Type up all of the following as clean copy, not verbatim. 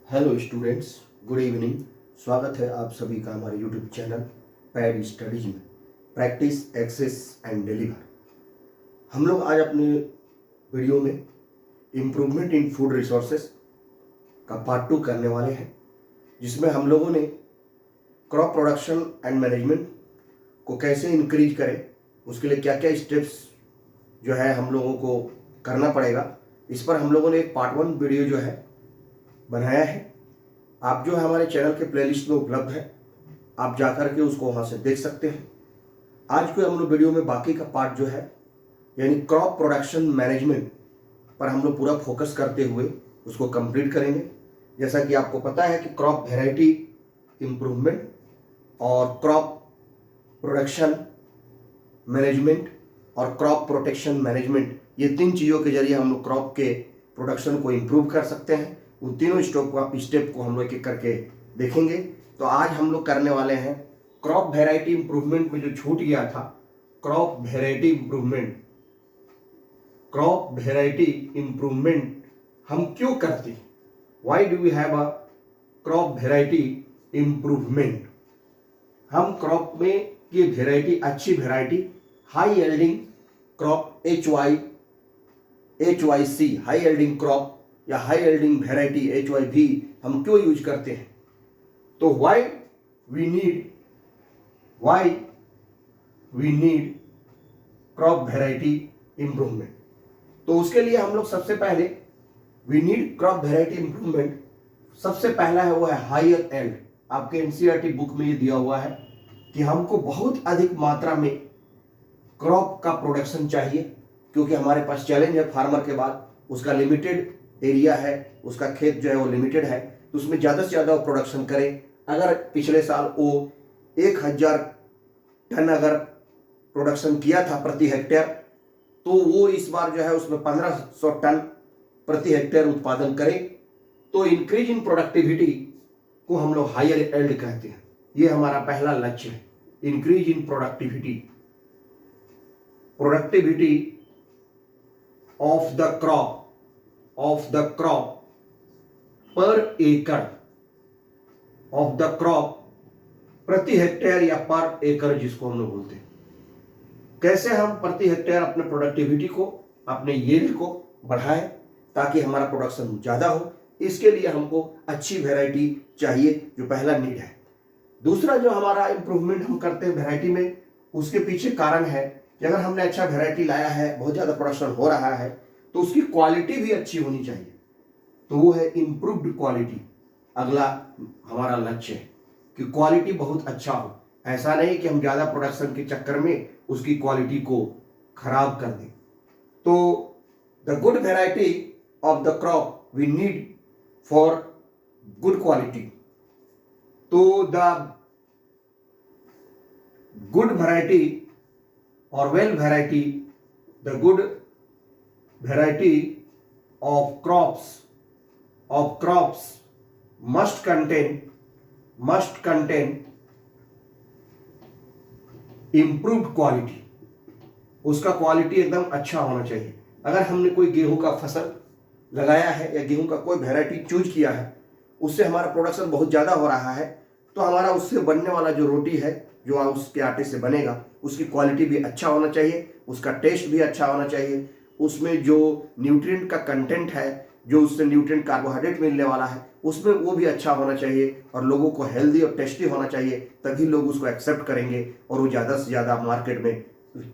Hello students, good evening. स्वागत है आप सभी का हमारे यूट्यूब चैनल पैड स्टडीज में। Practice, access and deliver. हम लोग आज अपने वीडियो में इम्प्रूवमेंट इन फूड रिसोर्सेस का पार्ट 2 करने वाले हैं, जिसमें हम लोगों ने क्रॉप प्रोडक्शन एंड मैनेजमेंट को कैसे इंक्रीज करें, उसके लिए क्या क्या स्टेप्स जो है हम लोगों को करना पड़ेगा, इस पर हम लोगों ने एक पार्ट 1 वीडियो जो है बनाया है। आप जो है हमारे चैनल के प्लेलिस्ट में उपलब्ध है, आप जाकर के उसको वहाँ से देख सकते हैं। आज को हम लोग वीडियो में बाकी का पार्ट जो है यानी क्रॉप प्रोडक्शन मैनेजमेंट पर हम लोग पूरा फोकस करते हुए उसको कंप्लीट करेंगे। जैसा कि आपको पता है कि क्रॉप वेराइटी इम्प्रूवमेंट और क्रॉप प्रोडक्शन मैनेजमेंट और क्रॉप प्रोटेक्शन मैनेजमेंट, ये 3 चीज़ों के जरिए हम लोग क्रॉप के प्रोडक्शन को इम्प्रूव कर सकते हैं। उन तीनों स्टेप को हम लोग एक करके देखेंगे। तो आज हम लोग करने वाले हैं क्रॉप वेराइटी इम्प्रूवमेंट में जो छूट गया था, क्रॉप वेराइटी इम्प्रूवमेंट हम क्यों करते हैं, why do we have a crop variety improvement. हम क्रॉप में की वेराइटी, अच्छी variety, high yielding crop HYC high yielding crop या हाई यील्डिंग वेराइटी HYV हम क्यों यूज करते हैं। तो why we need crop variety improvement. तो उसके लिए हम लोग सबसे पहले we need crop variety improvement. सबसे पहला है वो है हायर एल्ड। आपके NCERT बुक में ये दिया हुआ है कि हमको बहुत अधिक मात्रा में क्रॉप का प्रोडक्शन चाहिए, क्योंकि हमारे पास चैलेंज है फार्मर के बाद, उसका लिमिटेड एरिया है, उसका खेत जो है वो लिमिटेड है, तो उसमें ज़्यादा से ज़्यादा वो प्रोडक्शन करे। अगर पिछले साल वो 1000 टन अगर प्रोडक्शन किया था प्रति हेक्टेयर, तो वो इस बार जो है उसमें 1500 टन प्रति हेक्टेयर उत्पादन करे। तो इंक्रीज इन प्रोडक्टिविटी को हम लोग हायर एल्ड कहते हैं। ये हमारा पहला लक्ष्य है, increase in productivity of the crop पर एकड़, ऑफ द क्रॉप प्रति हेक्टेयर या पर एकड़ जिसको हम लोग बोलते हैं। कैसे हम प्रति हेक्टेयर अपने प्रोडक्टिविटी को, अपने यील्ड को बढ़ाएं ताकि हमारा प्रोडक्शन ज्यादा हो। इसके लिए हमको अच्छी वैरायटी चाहिए, जो पहला नीड है। दूसरा जो हमारा इंप्रूवमेंट हम करते हैं वैरायटी में, उसके पीछे कारण है कि अगर हमने अच्छा वैरायटी लाया है, बहुत ज्यादा प्रोडक्शन हो रहा है, तो उसकी क्वालिटी भी अच्छी होनी चाहिए। तो वो है इम्प्रूव्ड क्वालिटी। अगला हमारा लक्ष्य है कि क्वालिटी बहुत अच्छा हो। ऐसा नहीं कि हम ज्यादा प्रोडक्शन के चक्कर में उसकी क्वालिटी को खराब कर दें। तो the good variety of the crop we need for good quality. तो द गुड वेराइटी और well variety, the good variety of crops must contain improved quality। उसका क्वालिटी एकदम अच्छा होना चाहिए। अगर हमने कोई गेहूं का फसल लगाया है या गेहूं का कोई वेराइटी चूज किया है, उससे हमारा प्रोडक्शन बहुत ज़्यादा हो रहा है, तो हमारा उससे बनने वाला जो रोटी है, जो उसके आटे से बनेगा, उसकी क्वालिटी भी अच्छा होना चाहिए, उसका टेस्ट भी अच्छा होना चाहिए, उसमें जो न्यूट्रिएंट का कंटेंट है, जो उससे न्यूट्रिएंट कार्बोहाइड्रेट मिलने वाला है, उसमें वो भी अच्छा होना चाहिए और लोगों को हेल्दी और टेस्टी होना चाहिए। तभी लोग उसको एक्सेप्ट करेंगे और वो ज़्यादा से ज़्यादा मार्केट में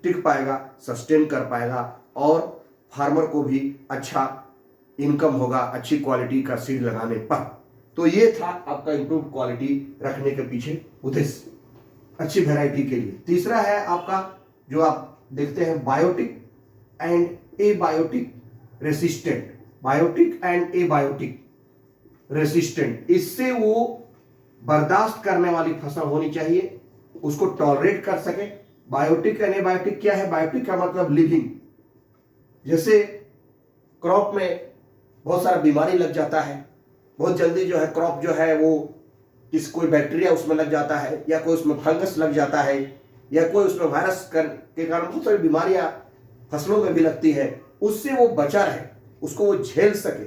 टिक पाएगा, सस्टेन कर पाएगा और फार्मर को भी अच्छा इनकम होगा अच्छी क्वालिटी का सीड लगाने पर। तो ये था आपका इम्प्रूव क्वालिटी रखने के पीछे उद्देश्य, अच्छी वेराइटी के लिए। तीसरा है आपका, जो आप देखते हैं, biotic and abiotic resistant. Biotic and abiotic resistant, इससे वो बर्दाश्त करने वाली फसल होनी चाहिए, उसको टॉलरेट कर सके। बायोटिक एंड एबायोटिक क्या है? बायोटिक का मतलब लिविंग। जैसे क्रॉप में बहुत सारा बीमारी लग जाता है, बहुत जल्दी जो है क्रॉप जो है वो कोई बैक्टीरिया उसमें लग जाता है, या कोई उसमें फंगस लग जाता है, या कोई उसमें वायरस के कारण बहुत सारी बीमारियां फसलों में भी लगती है, उससे वो बचा रहे, उसको वो झेल सके।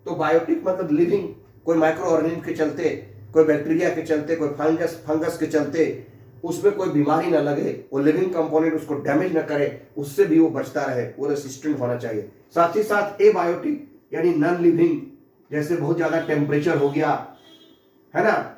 तो बायोटिक मतलब लिविंग कोई माइक्रो ऑर्गेनिज्म के चलते, कोई बैक्टीरिया के चलते, कोई फंगस के चलते उसमें कोई बीमारी ना लगे, वो लिविंग कंपोनेंट उसको डैमेज ना करे, उससे भी वो बचता रहे, वो रेसिस्टेंट होना चाहिए। साथ ही साथ एबायोटिक यानी नॉन लिविंग, जैसे बहुत ज्यादा टेम्परेचर हो गया है ना,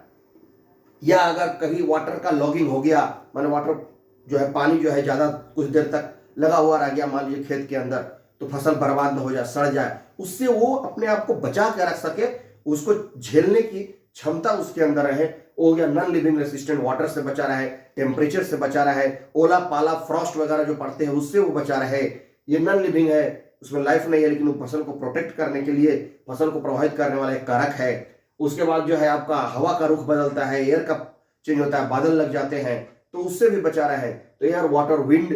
या अगर कभी वाटर का लॉगिंग हो गया, माने वाटर जो है पानी जो है ज्यादा कुछ देर तक लगा हुआ रह गया मान लीजिए खेत के अंदर, तो फसल बर्बाद ना हो जाए, सड़ जाए, उससे वो अपने आप को बचा के रख सके, उसको झेलने की क्षमता उसके अंदर रहे, वो हो गया नॉन लिविंग रेसिस्टेंट। वाटर से बचा रहे, टेम्परेचर से बचा रहे, ओला पाला फ्रॉस्ट वगैरह जो पड़ते हैं उससे वो बचा रहे। ये नॉन लिविंग है, उसमें लाइफ नहीं है, लेकिन वो फसल को प्रोटेक्ट करने के लिए, फसल को प्रभावित करने वाला एक कारक है। उसके बाद जो है आपका हवा का रुख बदलता है, एयर का चेंज होता है, बादल लग जाते हैं, तो उससे भी बचा रहे। तो air, water, wind,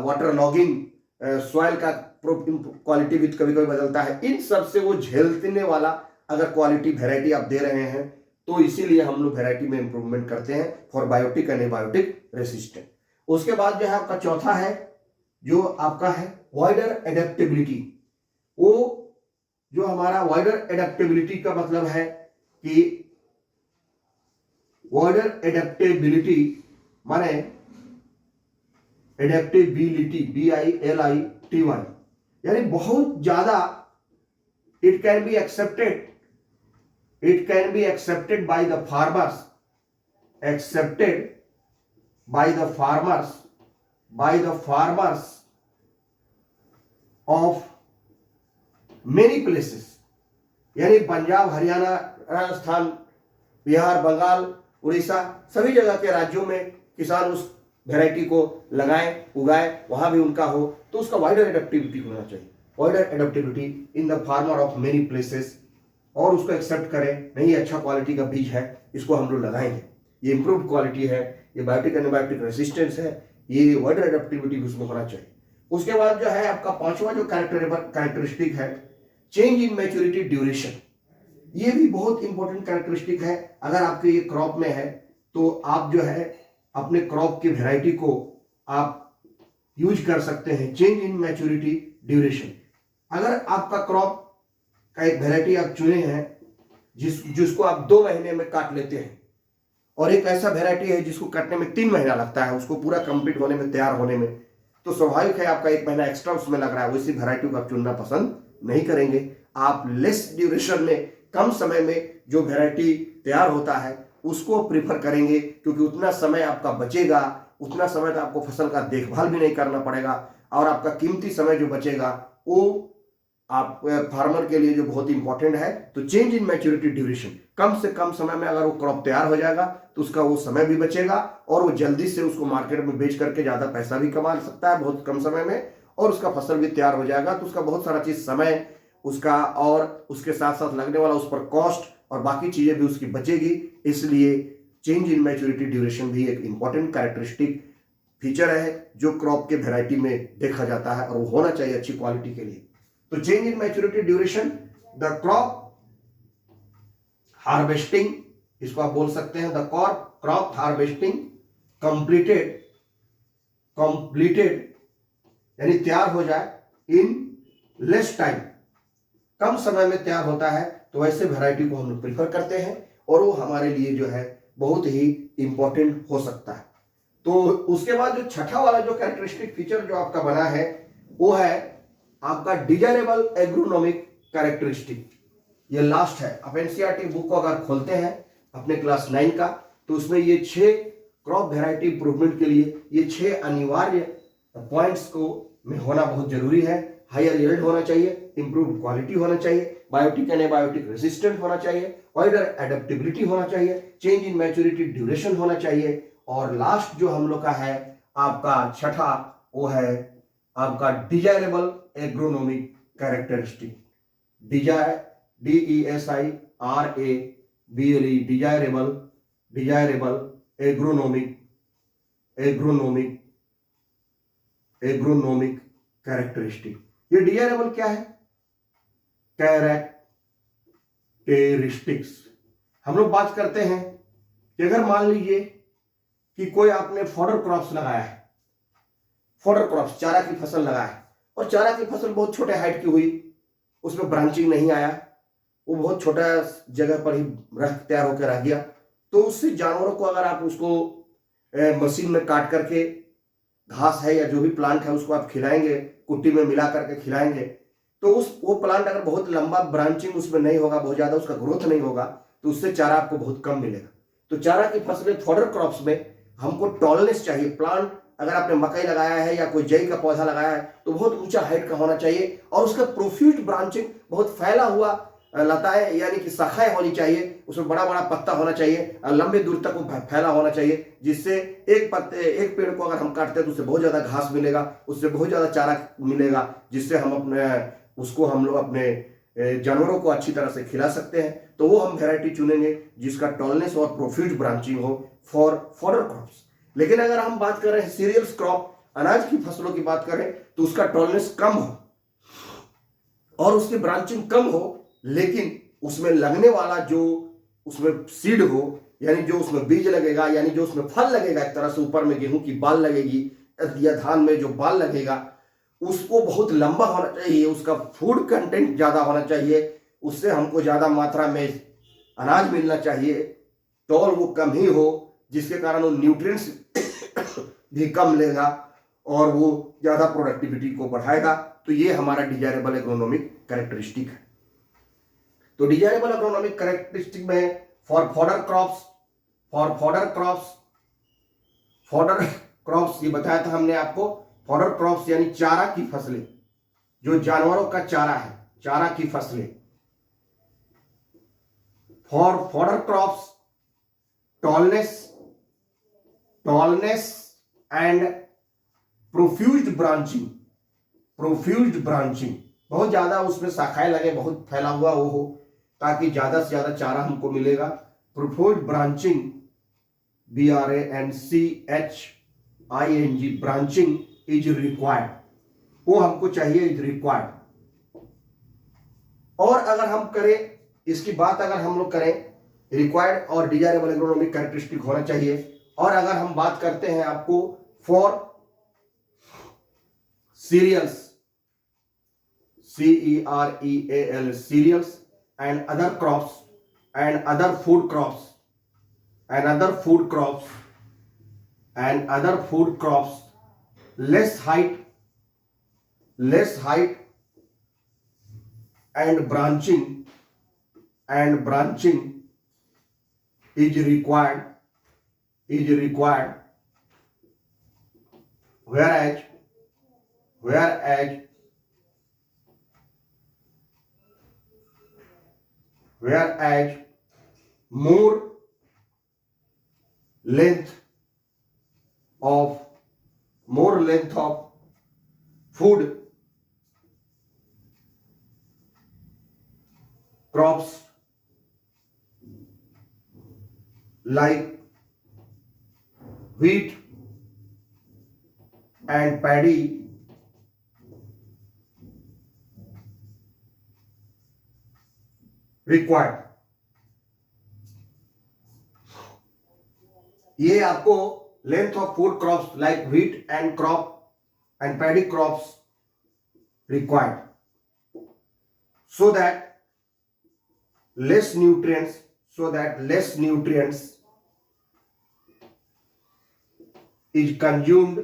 water logging, soil का क्वालिटी भी कभी कभी बदलता है, इन सब से वो झेलने वाला अगर क्वालिटी वेराइटी आप दे रहे हैं, तो इसीलिए हम लोग वेराइटी में इंप्रूवमेंट करते हैं for biotic and abiotic resistant. उसके बाद जो है आपका चौथा है जो आपका है वाइडर एडेप्टेबिलिटी। वो जो हमारा वाइडर एडेप्टेबिलिटी का मतलब है कि वाइडर एडेप्टेबिलिटी माने एडेप्टेबिलिटी BILITY, यानी बहुत ज्यादा it can be accepted by the farmers, of many places, यानी पंजाब, हरियाणा, राजस्थान, बिहार, बंगाल, उड़ीसा, सभी जगह के राज्यों में किसान उस वेराइटी को लगाएं, उगाएं, वहां भी उनका हो, तो उसका वाइडर एडेप्टिविटी होना चाहिए। Wider adaptivity in the farmer of many places, और उसको एक्सेप्ट करें, नहीं अच्छा क्वालिटी का बीज है, इसको हम लोग लगाएंगे, ये इंप्रूव्ड क्वालिटी है, ये बायोटिक एंटीबायोटिक रेसिस्टेंस है, ये वाइडर एडेप्टिविटी भी उसमें होना चाहिए। उसके बाद जो है आपका पांचवा जो कैरेक्टरिस्टिक है चेंज इन मैच्योरिटी ड्यूरेशन। ये भी बहुत इंपॉर्टेंट कैरेक्टरिस्टिक है। अगर आपके ये क्रॉप में है तो आप जो है अपने क्रॉप की वैरायटी को आप यूज कर सकते हैं। चेंज इन मैच्योरिटी ड्यूरेशन, अगर आपका क्रॉप का एक वैरायटी आप चुने हैं जिसको आप 2 महीने में काट लेते हैं, और एक ऐसा वैरायटी है जिसको काटने में 3 महीना लगता है, उसको पूरा कंप्लीट होने में, तैयार होने में, तो स्वाभाविक है आपका 1 महीना एक्स्ट्रा उसमें लग रहा है, वैसी वैरायटी को आप चुनना पसंद नहीं करेंगे। आप लेस ड्यूरेशन में, कम समय में जो वैरायटी तैयार होता है उसको प्रीफर करेंगे, क्योंकि उतना समय आपका बचेगा, उतना समय तो आपको फसल का देखभाल भी नहीं करना पड़ेगा, और आपका कीमती समय जो बचेगा वो आप फार्मर के लिए जो बहुत इंपॉर्टेंट है। तो चेंज इन मैच्योरिटी ड्यूरेशन, कम से कम समय में अगर वो क्रॉप तैयार हो जाएगा तो उसका वो समय भी बचेगा, और वो जल्दी से उसको मार्केट में बेच करके ज्यादा पैसा भी कमा सकता है बहुत कम समय में, और उसका फसल भी तैयार हो जाएगा। तो उसका बहुत सारा चीज, समय उसका, और उसके साथ साथ लगने वाला उस पर कॉस्ट और बाकी चीजें भी उसकी बचेगी। इसलिए चेंज इन मैच्योरिटी ड्यूरेशन भी एक इंपॉर्टेंट कैरेक्टरिस्टिक फीचर है जो क्रॉप के वैरायटी में देखा जाता है, और वो होना चाहिए अच्छी क्वालिटी के लिए। तो change in maturity duration, the crop harvesting, इसको आप बोल सकते हैं द क्रॉप हार्वेस्टिंग कंप्लीटेड, यानी तैयार हो जाए इन लेस टाइम, कम समय में तैयार होता है, तो वैसे वैरायटी को हम लोग प्रीफर करते हैं, और वो हमारे लिए जो है बहुत ही इंपॉर्टेंट हो सकता है। तो उसके बाद जो छठा वाला जो कैरेक्टरिस्टिक फीचर जो आपका बना है वो है आपका डिजायरेबल एग्रोनॉमिक कैरेक्टरिस्टिक। ये लास्ट है। आप एनसीईआरटी बुक को अगर खोलते हैं अपने क्लास 9 का, तो उसमें ये 6 क्रॉप वेराइटी इंप्रूवमेंट के लिए ये 6 अनिवार्य पॉइंट्स को में होना बहुत जरूरी है। हायर यील्ड होना चाहिए, इंप्रूव्ड क्वालिटी होना चाहिए, बायोटिक एंड एबायोटिक रेसिस्टेंट होना चाहिए, वाइडर एडेप्टेबिलिटी होना चाहिए, चेंज इन मैच्योरिटी ड्यूरेशन होना चाहिए, और लास्ट जो हम लोग का है आपका छठा वो है आपका desirable agronomic characteristic. DESIRABLE, desirable agronomic characteristic. ये डिजायरेबल क्या है? कैरेक्टरिस्टिक्स। हम लोग बात करते हैं कि अगर मान लीजिए कि कोई आपने फॉडर क्रॉप्स लगाया है, फॉडर क्रॉप्स चारा की फसल लगाया है, और चारा की फसल बहुत छोटे हाइट की हुई, उसमें ब्रांचिंग नहीं आया, वो बहुत छोटा जगह पर ही तैयार होकर रह गया। तो उससे जानवरों को अगर आप उसको मशीन में काट करके घास है या जो भी प्लांट है उसको आप खिलाएंगे, कुट्टी में मिला करके खिलाएंगे, तो वो प्लांट अगर बहुत लंबा ब्रांचिंग उसमें नहीं होगा, बहुत ज्यादा उसका ग्रोथ नहीं होगा, तो उससे चारा आपको बहुत कम मिलेगा। तो चारा की फसलें फॉडर क्रॉप्स में हमको टॉलनेस चाहिए। प्लांट अगर आपने मकई लगाया है या कोई जई का पौधा लगाया है तो बहुत ऊंचा हाइट का होना चाहिए और उसका प्रोफ्यूज ब्रांचिंग, बहुत फैला हुआ लताएं यानी कि शाखाएं होनी चाहिए, उसमें बड़ा बड़ा पत्ता होना चाहिए, लंबे दूर तक वो फैला होना चाहिए, जिससे एक पेड़ को अगर हम काटते हैं तो उससे बहुत ज्यादा घास मिलेगा, उससे बहुत ज्यादा चारा मिलेगा, जिससे हम हम लोग अपने जानवरों को अच्छी तरह से खिला सकते हैं। तो वो हम वेराइटी चुनेंगे जिसका टॉलनेस और प्रोफ्यूज ब्रांचिंग हो फॉर फॉडर क्रॉप्स। लेकिन अगर हम बात कर रहे हैं सीरियल्स क्रॉप, अनाज की फसलों की बात करें, तो उसका टॉलनेस कम हो और उसकी ब्रांचिंग कम हो, लेकिन उसमें लगने वाला जो उसमें सीड हो, यानी जो उसमें बीज लगेगा, यानी जो उसमें फल लगेगा, एक तरह से ऊपर में गेहूं की बाल लगेगी या धान में जो बाल लगेगा, उसको बहुत लंबा होना चाहिए, उसका फूड कंटेंट ज्यादा होना चाहिए, उससे हमको ज्यादा मात्रा में अनाज मिलना चाहिए, तौल वो कम ही हो, जिसके कारण वो न्यूट्रिएंट्स भी कम लेगा और वो ज्यादा प्रोडक्टिविटी को बढ़ाएगा। तो ये हमारा डिजायरेबल एग्रोनॉमिक कैरेक्टरिस्टिक है। तो डिजायरेबल एग्रोनॉमिक कैरेक्टरिस्टिक में फॉडर क्रॉप्स ये बताया था हमने आपको। फॉडर क्रॉप्स यानी चारा की फसलें, जो जानवरों का चारा है, चारा की फसलें। For fodder crops tallness and profused branching, बहुत ज्यादा उसमें शाखाएं लगे, बहुत फैला हुआ वो हो, ताकि ज्यादा से ज्यादा चारा हमको मिलेगा। Profused branching, BRANCHING, branching is required, वो हमको चाहिए, इज रिक्वायर्ड। और अगर हम करें इसकी बात, अगर हम लोग करें रिक्वायर्ड और डिजायरेबल एग्रोनॉमिक कैरेक्टरिस्टिक होना चाहिए। और अगर हम बात करते हैं आपको for cereals, CEREAL, cereals and other crops and other food crops, less height and branching is required, whereas more length of food crops like wheat and paddy required। ये आपको length of food crops like wheat and paddy crops required, so that less nutrients is consumed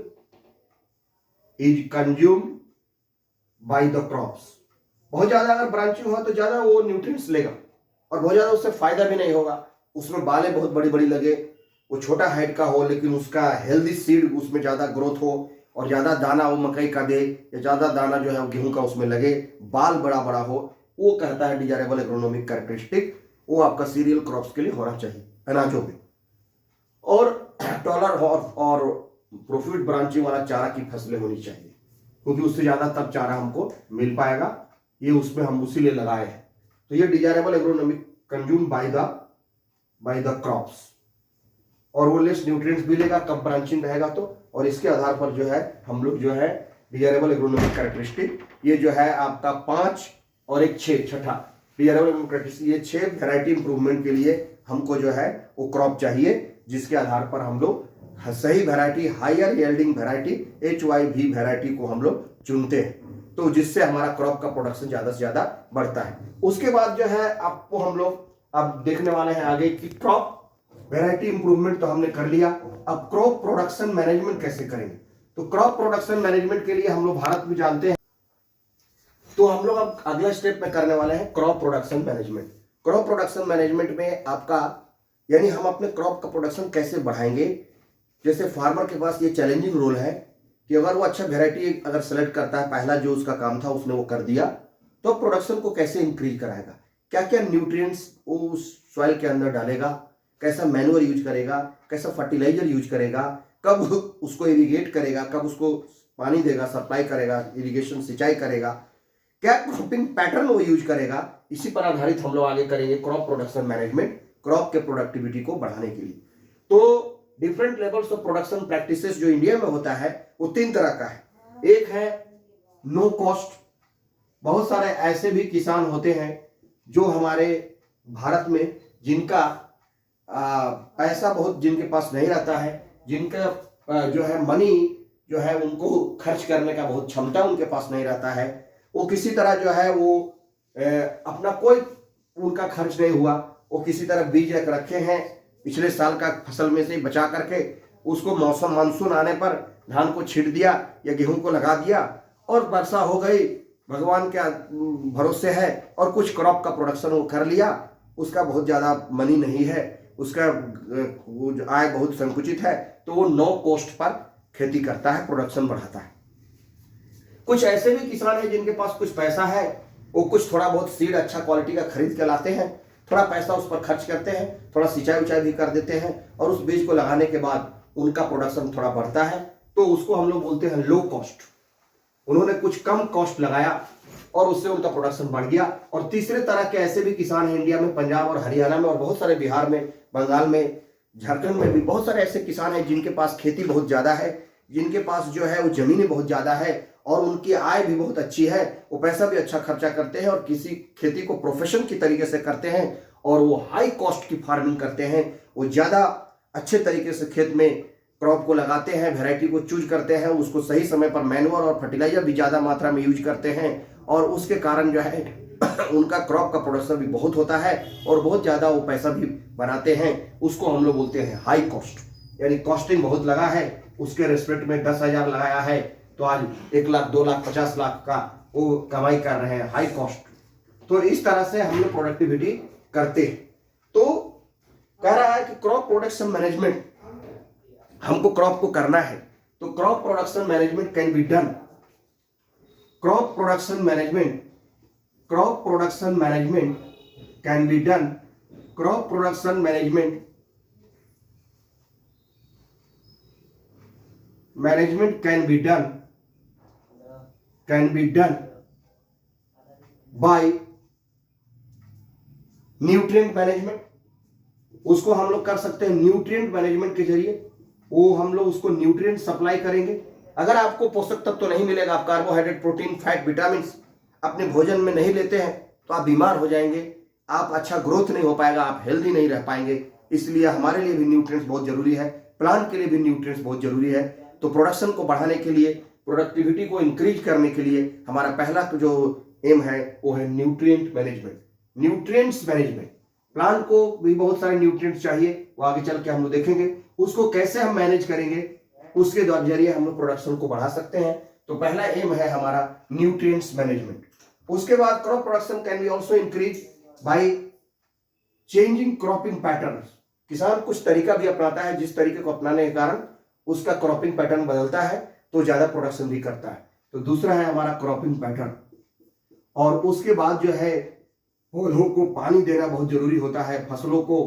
by the crops। बहुत ज्यादा अगर branching हो तो ज्यादा वो nutrients लेगा और बहुत ज्यादा उससे फायदा भी नहीं होगा। उसमें बालें बहुत बड़ी बड़ी लगे, वो छोटा हाइट का हो, लेकिन उसका हेल्दी सीड उसमें ज्यादा ग्रोथ हो और ज्यादा दाना वो मकई का दे या ज्यादा दाना जो है गेहूं का उसमें लगे, बाल बड़ा बड़ा हो, वो कहता है डिजायरेबल एग्रोनॉमिक कैरेक्टरिस्टिक। वो आपका सीरियल क्रॉप्स के लिए होना चाहिए अनाजों में। और टॉलर और प्रोफ्यूज ब्रांचिंग वाला चारा की फसलें होनी चाहिए, क्योंकि उससे ज्यादा तब चारा हमको मिल पाएगा, ये उसमें हम उसी लिए लगाए हैं। तो ये desirable agronomic consume by the crops, और वो लेस न्यूट्रिएंट्स भी लेगा कब ब्रांचिंग रहेगा तो। और इसके आधार पर जो है हम लोग जो है डिजायरेबल एग्रोनॉमिक कैरेक्टरिस्टिक, ये जो है आपका 5 और एक 6 छठा डिजायरेबल एग्रोनॉमिक कैरेक्टरिस्टिक, ये 6 वैरायटी इंप्रूवमेंट के लिए हमको जो है वो क्रॉप चाहिए, जिसके आधार पर हम लोग सही variety, higher yielding variety HYV variety को हम लोग चुनते हैं। तो जिससे हमारा क्रॉप का प्रोडक्शन ज्यादा से ज्यादा बढ़ता है। उसके बाद जो है आपको हम लोग अब देखने वाले हैं आगे कि क्रॉप वैरायटी इंप्रूवमेंट तो हमने कर लिया, अब क्रॉप प्रोडक्शन मैनेजमेंट कैसे करेंगे। तो क्रॉप प्रोडक्शन मैनेजमेंट के लिए हम लोग भारत में जानते हैं, तो हम लोग अब अगला स्टेप में करने वाले हैं crop production management. Crop production management में आपका यानी हम अपने क्रॉप का प्रोडक्शन कैसे बढ़ाएंगे। जैसे फार्मर के पास ये चैलेंजिंग रोल है कि अगर वो अच्छा वेराइटी अगर सेलेक्ट करता है, पहला जो उसका काम था उसने वो कर दिया, तो प्रोडक्शन को कैसे इंक्रीज कराएगा, क्या क्या न्यूट्रिएंट्स वो उस सॉइल के अंदर डालेगा, कैसा मैन्योर यूज करेगा, कैसा फर्टिलाइजर यूज करेगा, कब उसको इरिगेट करेगा, कब उसको पानी देगा, सप्लाई करेगा, इरिगेशन सिंचाई करेगा, क्या क्रॉपिंग पैटर्न वो यूज करेगा। इसी पर आधारित हम लोग आगे करेंगे क्रॉप प्रोडक्शन मैनेजमेंट, क्रॉप के प्रोडक्टिविटी को बढ़ाने के लिए। तो different levels of production practices जो इंडिया में होता है वो 3 तरह का है। एक है नो कॉस्ट, बहुत सारे ऐसे भी किसान होते हैं जो हमारे भारत में जिनका पैसा बहुत जिनके पास नहीं रहता है, जिनका जो है मनी जो है उनको खर्च करने का बहुत क्षमता उनके पास नहीं रहता है, वो किसी तरह जो है वो अपना कोई उनका खर्च नहीं हुआ, वो किसी तरह बीज रखे हैं पिछले साल का फसल में से बचा करके, उसको मौसम मानसून आने पर धान को छींट दिया या गेहूं को लगा दिया और वर्षा हो गई, भगवान के भरोसे है, और कुछ क्रॉप का प्रोडक्शन वो कर लिया, उसका बहुत ज़्यादा मनी नहीं है, उसका आय बहुत संकुचित है, तो वो नो कॉस्ट पर खेती करता है, प्रोडक्शन बढ़ाता है। कुछ ऐसे भी किसान हैं जिनके पास कुछ पैसा है, वो कुछ थोड़ा बहुत सीड अच्छा क्वालिटी का खरीद के लाते हैं, थोड़ा पैसा उस पर खर्च करते हैं, थोड़ा सिंचाई उचाई भी कर देते हैं, और उस बीज को लगाने के बाद उनका प्रोडक्शन थोड़ा बढ़ता है, तो उसको हम लोग बोलते हैं लो कॉस्ट। उन्होंने कुछ कम कॉस्ट लगाया और उससे उनका प्रोडक्शन बढ़ गया। और तीसरे तरह के ऐसे भी किसान हैं इंडिया में, पंजाब और हरियाणा में, और बहुत सारे बिहार में, बंगाल में, झारखंड में भी बहुत सारे ऐसे किसान हैं जिनके पास खेती बहुत ज़्यादा है, जिनके पास जो है वो जमीनें बहुत ज़्यादा है और उनकी आय भी बहुत अच्छी है, वो पैसा भी अच्छा खर्चा करते हैं और किसी खेती को प्रोफेशन की तरीके से करते हैं, और वो हाई कॉस्ट की फार्मिंग करते हैं। वो ज़्यादा अच्छे तरीके से खेत में क्रॉप को लगाते हैं, वैरायटी को चूज करते हैं, उसको सही समय पर मैन्योर और फर्टिलाइजर भी ज़्यादा मात्रा में यूज करते हैं, और उसके कारण जो है उनका क्रॉप का प्रोडक्शन भी बहुत होता है और बहुत ज़्यादा वो पैसा भी बनाते हैं। उसको हम लोग बोलते हैं हाई कॉस्ट, यानी कॉस्टिंग बहुत लगा है, उसके रेस्पेक्ट में 10,000 लगाया है तो आज 1 लाख 2 लाख 50 लाख का वो कमाई कर रहे हैं, हाई कॉस्ट। तो इस तरह से हम लोग प्रोडक्टिविटी करते हैं। तो कह रहा है कि क्रॉप प्रोडक्शन मैनेजमेंट हमको क्रॉप को करना है, तो crop production management can be done. Crop production management can be done. Crop production management can be done by nutrient management. उसको हम लोग कर सकते हैं न्यूट्रिएंट मैनेजमेंट के जरिए, वो हम लोग उसको न्यूट्रिएंट सप्लाई करेंगे। अगर आपको पोषक तत्व तो नहीं मिलेगा, आप कार्बोहाइड्रेट, प्रोटीन, फैट, विटामिन अपने भोजन में नहीं लेते हैं, तो आप बीमार हो जाएंगे, आप अच्छा ग्रोथ नहीं हो पाएगा, आप हेल्दी नहीं रह पाएंगे। इसलिए हमारे लिए भी न्यूट्रिएंट्स बहुत जरूरी है, प्लांट के लिए भी न्यूट्रिएंट्स बहुत जरूरी है। तो प्रोडक्शन को बढ़ाने के लिए, प्रोडक्टिविटी को इंक्रीज करने के लिए हमारा पहला जो एम है वो है nutrient management, nutrients management. Plant को भी बहुत सारे न्यूट्रिएंट्स चाहिए, वो आगे चल के हम लोग देखेंगे, उसको कैसे हम मैनेज करेंगे, उसके जरिए हम लोग प्रोडक्शन को बढ़ा सकते हैं। तो पहला एम है हमारा न्यूट्रिएंट्स मैनेजमेंट। उसके बाद crop production can be also increase by changing cropping pattern. किसान कुछ तरीका भी अपनाता है, जिस तरीके को अपनाने के कारण उसका क्रॉपिंग पैटर्न बदलता है तो ज्यादा प्रोडक्शन भी करता है। तो दूसरा है हमारा क्रॉपिंग पैटर्न। और उसके बाद जो है पौधों को पानी देना बहुत जरूरी होता है, फसलों को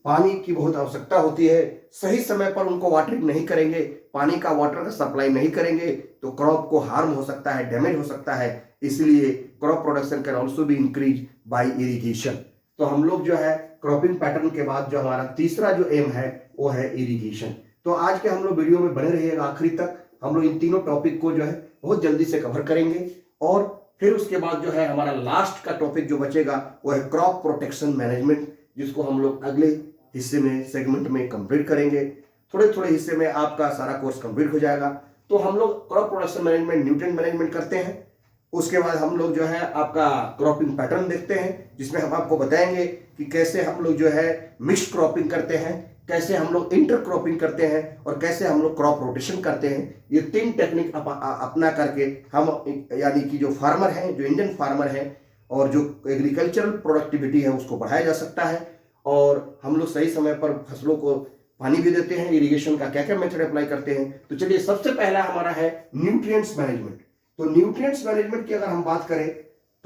पानी की बहुत आवश्यकता होती है। सही समय पर उनको वाटरिंग नहीं करेंगे, पानी का वाटर का सप्लाई नहीं करेंगे तो क्रॉप को हार्म हो सकता है, डैमेज हो सकता है। इसलिए crop production can also be increase by irrigation. तो हम लोग जो है क्रॉपिंग पैटर्न के बाद जो हमारा तीसरा जो एम है वो है इरिगेशन। तो आज के हम लोग वीडियो में बने रहिएगा आखिरी तक। हम लोग इन तीनों टॉपिक को जो है बहुत जल्दी से कवर करेंगे, और फिर उसके बाद जो है हमारा लास्ट का टॉपिक जो बचेगा वो है क्रॉप प्रोटेक्शन मैनेजमेंट, जिसको हम लोग अगले हिस्से में, सेगमेंट में कंप्लीट करेंगे। थोड़े थोड़े हिस्से में आपका सारा कोर्स कंप्लीट हो जाएगा। तो हम लोग crop production management, nutrient management करते हैं। उसके बाद हम लोग जो है आपका क्रॉपिंग पैटर्न देखते हैं, जिसमें हम आपको बताएंगे कि कैसे हम लोग जो है मिक्स्ड क्रॉपिंग करते हैं, कैसे हम लोग इंटर क्रॉपिंग करते हैं और कैसे हम लोग क्रॉप रोटेशन करते हैं। ये 3 टेक्निक अपना करके हम यानी कि जो फार्मर हैं, जो इंडियन फार्मर हैं और जो एग्रीकल्चरल प्रोडक्टिविटी है उसको बढ़ाया जा सकता है। और हम लोग सही समय पर फसलों को पानी भी देते हैं, इरिगेशन का क्या क्या मेथड अप्लाई करते हैं। तो चलिए सबसे पहला हमारा है न्यूट्रिएंट्स मैनेजमेंट। तो न्यूट्रिएंट्स मैनेजमेंट की अगर हम बात करें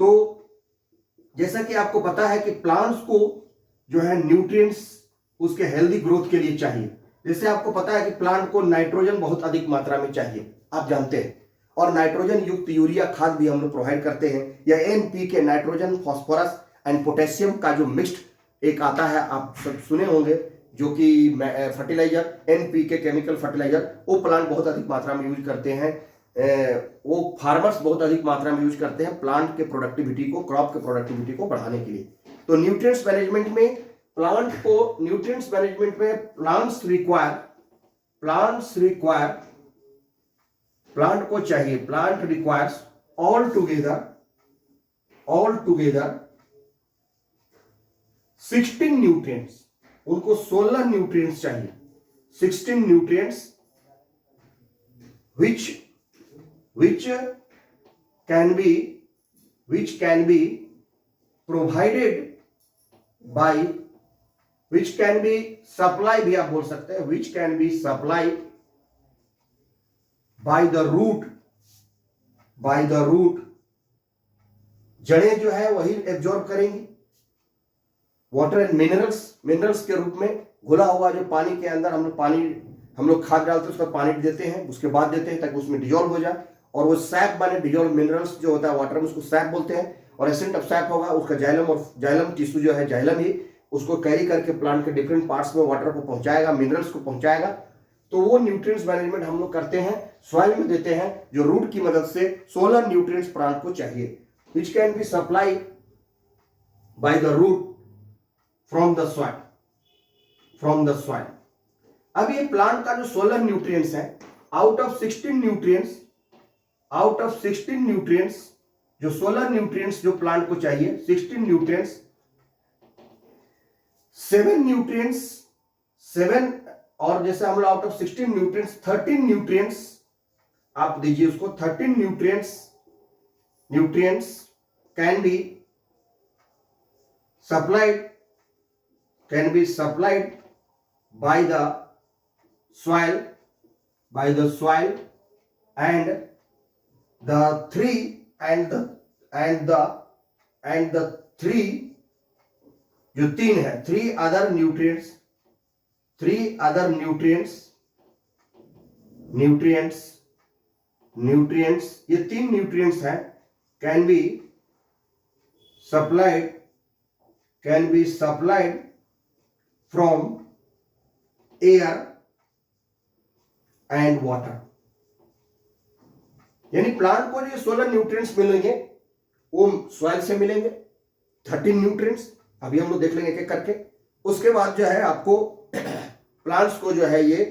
तो जैसा कि आपको पता है कि प्लांट्स को जो है न्यूट्रिएंट्स उसके हेल्दी ग्रोथ के लिए चाहिए। जैसे आपको पता है कि प्लांट को नाइट्रोजन बहुत अधिक मात्रा में चाहिए, आप जानते हैं, और नाइट्रोजन युक्त यूरिया खाद भी हम लोग प्रोवाइड करते हैं, या NPK, nitrogen, phosphorus and potassium का जो मिक्स्ड एक आता है, आप सब सुने होंगे, जो कि फर्टिलाइजर NPK केमिकल फर्टिलाइजर, वो प्लांट बहुत अधिक मात्रा में यूज करते हैं, वो फार्मर्स बहुत अधिक मात्रा में यूज करते हैं प्लांट के प्रोडक्टिविटी को, क्रॉप के प्रोडक्टिविटी को बढ़ाने के लिए। तो न्यूट्रिएंट्स मैनेजमेंट में प्लांट को, न्यूट्रिएंट्स मैनेजमेंट में प्लांट्स रिक्वायर प्लांट को चाहिए, plant requires all together 16 nutrients, उनको 16 न्यूट्रिएंट्स चाहिए, 16 nutrients which can be provided by, which can be supply भी आप बोल सकते हैं, which can be supplied by the root, जड़ें जो है वही एब्जॉर्ब करेंगी वाटर एंड मिनरल्स के रूप में घुला हुआ जो पानी के अंदर हम लोग खाद डालते हैं, उसका पानी देते हैं, उसके बाद देते हैं ताकि उसमें डिजोल्व हो जाए, और वो सैप बने, डिजोल्व मिनरल्स जो होता है वाटर में उसको सैप बोलते हैं, और एसेंट ऑफ सैप होगा उसका जाइलम, और जाइलम टिश्यू जो है, जाइलम ही उसको कैरी करके प्लांट के डिफरेंट पार्ट्स में वाटर को पहुंचाएगा, मिनरल्स को पहुंचाएगा। तो वो न्यूट्रिएंट्स मैनेजमेंट हम लोग करते हैं, सॉइल में देते हैं, जो रूट की मदद से 16 न्यूट्रिएंट्स प्लांट को चाहिए, which can be supply by the root from the soil. अब ये प्लांट का जो 16 न्यूट्रिएंट्स है, आउट ऑफ 16 न्यूट्रिएंट्स जो 16 न्यूट्रिएंट्स जो प्लांट को चाहिए, 16 न्यूट्रिएंट्स, 7 और जैसे हम लोग आउट ऑफ 16 न्यूट्रिएंट्स 13 न्यूट्रिएंट्स आप दीजिए उसको, 13 nutrients can be supplied by the soil and the three जो 3 है, 3 other nutrients ये 3 nutrients हैं, can be supplied from air and water. यानी प्लांट को जो 16 न्यूट्रिएंट्स मिलेंगे वो सॉइल से मिलेंगे, 13 न्यूट्रिएंट्स अभी हम लोग देख लेंगे एक करके। उसके बाद जो है आपको प्लांट्स को जो है ये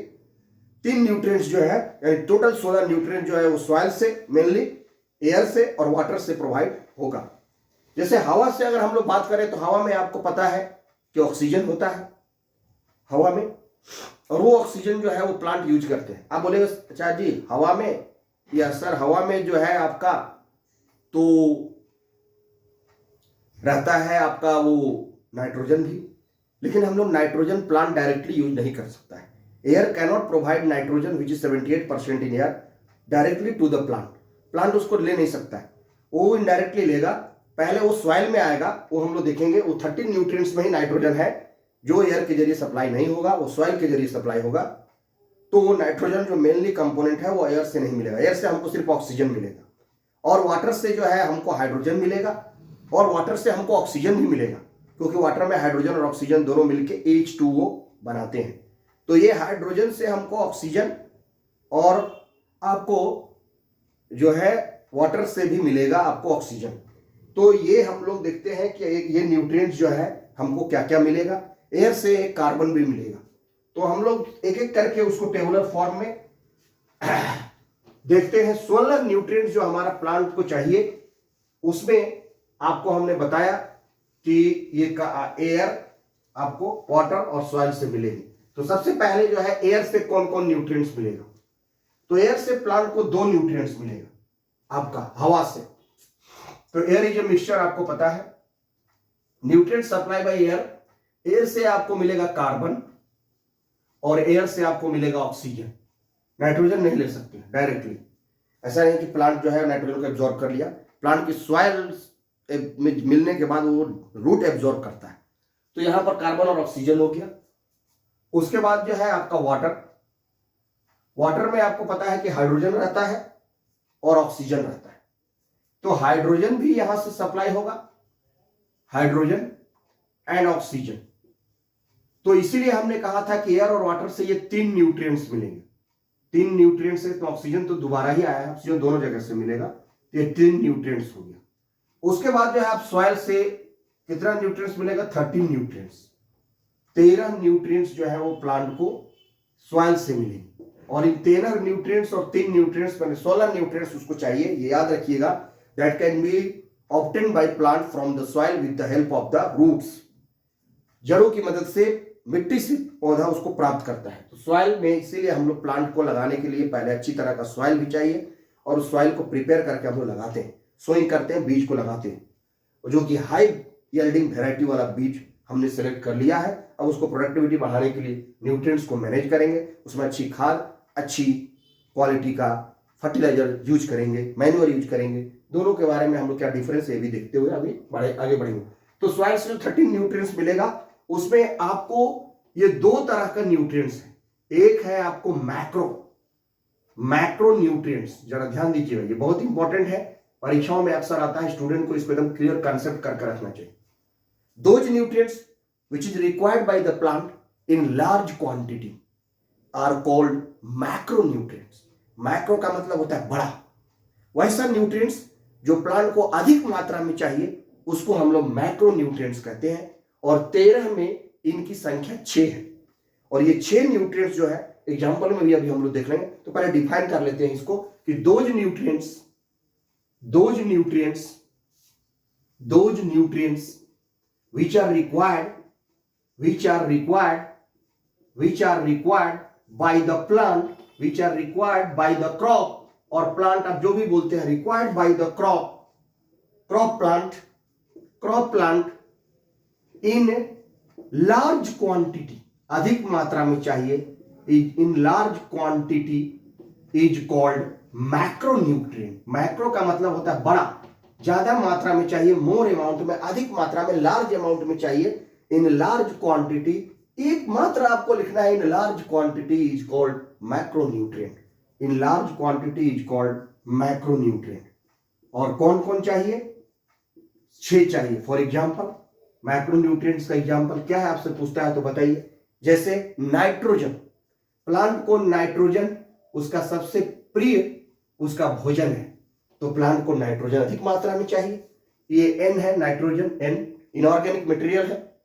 3 न्यूट्रिएंट्स जो है, टोटल 16 न्यूट्रिएंट जो है वो सॉइल से, मेनली एयर से और वाटर से प्रोवाइड होगा। जैसे हवा से अगर हम लोग बात करें तो हवा में आपको पता है कि ऑक्सीजन होता है हवा में, और वो ऑक्सीजन जो है वो प्लांट यूज करते हैं। आप बोलेंगे अच्छा जी हवा में, या सर हवा में जो है आपका तो रहता है आपका वो नाइट्रोजन भी, लेकिन हम लोग नाइट्रोजन प्लांट डायरेक्टली यूज नहीं कर सकता है। Air cannot provide nitrogen which is 78% in air directly to the plant उसको ले नहीं सकता है, वो इनडायरेक्टली लेगा। पहले वो सॉइल में आएगा, वो हम लोग देखेंगे, वो 13 न्यूट्रिएंट्स में ही नाइट्रोजन है जो एयर के जरिए सप्लाई नहीं होगा, वो सॉइल के जरिए सप्लाई होगा। तो वो नाइट्रोजन जो मेनली कंपोनेंट है वो एयर से नहीं मिलेगा, एयर से हमको सिर्फ ऑक्सीजन मिलेगा, और वाटर से जो है हमको हाइड्रोजन मिलेगा, और वाटर से हमको ऑक्सीजन भी मिलेगा, क्योंकि वाटर में हाइड्रोजन और ऑक्सीजन दोनों मिलके H2O बनाते हैं। तो ये हाइड्रोजन से हमको ऑक्सीजन, और आपको जो है वाटर से भी मिलेगा आपको ऑक्सीजन। तो ये हम लोग देखते हैं कि ये न्यूट्रिएंट्स जो है हमको क्या क्या मिलेगा। एयर से एक कार्बन भी मिलेगा। तो हम लोग एक एक करके उसको टेबुलर फॉर्म में देखते हैं 16 न्यूट्रिएंट्स जो हमारा प्लांट को चाहिए। उसमें आपको हमने बताया कि ये एयर आपको वाटर और सॉइल से मिलेगी। तो सबसे पहले जो है एयर से कौन कौन न्यूट्रिएंट्स मिलेगा, तो एयर से प्लांट को 2 न्यूट्रिएंट्स मिलेगा आपका हवा से। तो एयर इज ए मिक्सचर, आपको पता है। Nutrient supply by air, air से आपको मिलेगा कार्बन और एयर से आपको मिलेगा ऑक्सीजन। नाइट्रोजन नहीं ले सकते डायरेक्टली, ऐसा नहीं कि प्लांट जो है नाइट्रोजन को एब्जॉर्ब कर लिया, प्लांट की सॉइल में मिलने के बाद वो रूट एब्जॉर्ब करता है। तो यहां पर कार्बन और ऑक्सीजन हो गया। उसके बाद जो है आपका वाटर, वाटर में आपको पता है कि हाइड्रोजन रहता है और ऑक्सीजन रहता है। तो हाइड्रोजन भी यहां से सप्लाई होगा, हाइड्रोजन एंड ऑक्सीजन। तो इसीलिए हमने कहा था कि एयर और वाटर से ये 3 न्यूट्रिएंट्स मिलेंगे। 3 न्यूट्रिएंट्स से, तो ऑक्सीजन तो दोबारा ही आया है, ऑक्सीजन दोनों जगह से मिलेगा, तो ये 3 न्यूट्रिएंट्स हो गया। उसके बाद जो है आप सॉइल से कितना न्यूट्रिएंट्स मिलेगा, 13 न्यूट्रिएंट्स। 13 न्यूट्रिएंट्स जो है वो प्लांट को सॉइल से मिलेंगे। और इन 13 न्यूट्रिएंट्स और 3 न्यूट्रिएंट्स में 16 न्यूट्रिएंट्स उसको चाहिए। ये याद रखिएगा, that can be obtained by plant from the soil with the help of the roots. जड़ों की मदद से, मिट्टी से पौधा उसको प्राप्त करता है। तो सॉइल में, इसीलिए हम लोग प्लांट को लगाने के लिए पहले अच्छी तरह का सॉइल भी चाहिए, और उस सॉइल को प्रिपेयर करके हम लोग लगाते हैं, सोइंग करते हैं, बीज को लगाते हैं, जो कि हाई यील्डिंग वेराइटी वाला बीज हमने सेलेक्ट कर लिया है। अब उसको प्रोडक्टिविटी बढ़ाने के लिए न्यूट्रिएंट्स को मैनेज करेंगे, उसमें अच्छी खाद, अच्छी क्वालिटी का फर्टिलाइजर यूज करेंगे, मैन्यूअर यूज करेंगे। दोनों के बारे में हम लोग क्या डिफरेंस है ये भी देखते हुए अभी आगे बढ़ेंगे। तो सॉइल से जो 13 न्यूट्रिएंट्स मिलेगा, उसमें आपको ये 2 तरह का न्यूट्रिएंट्स है। एक है आपको मैक्रो न्यूट्रिएंट्स, जरा ध्यान दीजिएगा, ये बहुत इंपॉर्टेंट है, परीक्षाओं में अक्सर आता है, स्टूडेंट को इसको एकदम क्लियर कंसेप्ट करके रखना चाहिए। Those nutrients which is required by the plant in large quantity are called macronutrients। Macro का मतलब होता है बड़ा। वैसा न्यूट्रिएंट्स जो प्लांट को अधिक मात्रा में चाहिए उसको हम लोग मैक्रो न्यूट्रिएंट्स कहते हैं। और 13 में इनकी संख्या 6 है। और ये 6 न्यूट्रिएंट्स जो है एग्जांपल में भी अभी हम लोग देख लेंगे। तो पहले डिफाइन कर लेते हैं इसको कि those nutrients which are required by the plant, which are required by the crop, और प्लांट आप जो भी बोलते हैं, required by the crop plant in large quantity, अधिक मात्रा में चाहिए, in large quantity is called macronutrient। Macro का मतलब होता है बड़ा, ज्यादा मात्रा में चाहिए, मोर अमाउंट में, अधिक मात्रा में, लार्ज अमाउंट में चाहिए, इन लार्ज क्वांटिटी। एक मात्रा आपको लिखना है, in large quantity is called macronutrient. In large quantity is called macronutrient. और कौन कौन चाहिए, 6 चाहिए। फॉर एग्जांपल मैक्रोन्यूट्रिएंट्स का एग्जांपल क्या है, आपसे पूछता है तो बताइए। जैसे नाइट्रोजन, प्लांट को नाइट्रोजन उसका सबसे प्रिय उसका भोजन है, तो प्लांट को नाइट्रोजन अधिक मात्रा में चाहिए। ये एन है, नाइट्रोजन एन इनऑर्गेनिक मटेरियल है,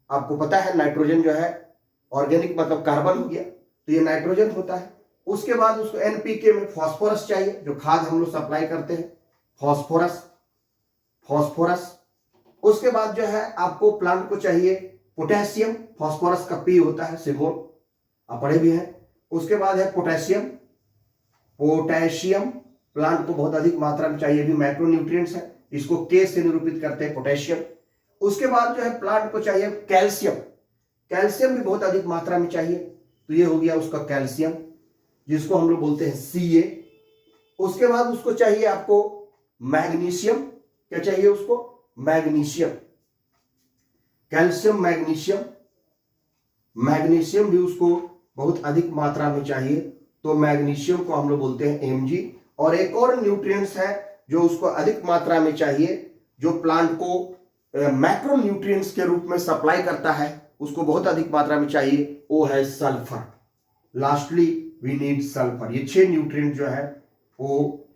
आपको पता है नाइट्रोजन जो है ऑर्गेनिक मतलब कार्बन हो गया, तो ये नाइट्रोजन होता है। उसके बाद उसको एनपीके में फास्फोरस चाहिए, जो खाद हम लोग सप्लाई करते हैं, फास्फोरस। उसके बाद जो है आपको प्लांट को चाहिए पोटेशियम, फास्फोरस का पी होता है सिंबल, आप पढ़े भी हैं। उसके बाद है पोटेशियम प्लांट को बहुत अधिक मात्रा में चाहिए, भी मैक्रोन्यूट्रिएंट्स है, इसको के से निरूपित करते हैं, पोटेशियम। उसके बाद जो है प्लांट को चाहिए कैल्शियम भी बहुत अधिक मात्रा में चाहिए, तो ये हो गया उसका कैल्शियम, जिसको हम लोग बोलते हैं Ca। उसके बाद उसको चाहिए आपको मैग्नीशियम, क्या चाहिए उसको, मैग्नीशियम, कैल्शियम मैग्नीशियम भी उसको बहुत अधिक मात्रा में चाहिए, तो मैग्नीशियम को हम लोग बोलते हैं Mg। और एक और न्यूट्रिएंट्स है जो उसको अधिक मात्रा में चाहिए, जो प्लांट को मैक्रोन्यूट्रिएंट्स के रूप में सप्लाई करता है, उसको बहुत अधिक मात्रा में चाहिए, वो है sulphur. Lastly we need sulphur. ये 6 न्यूट्रिएंट जो है वो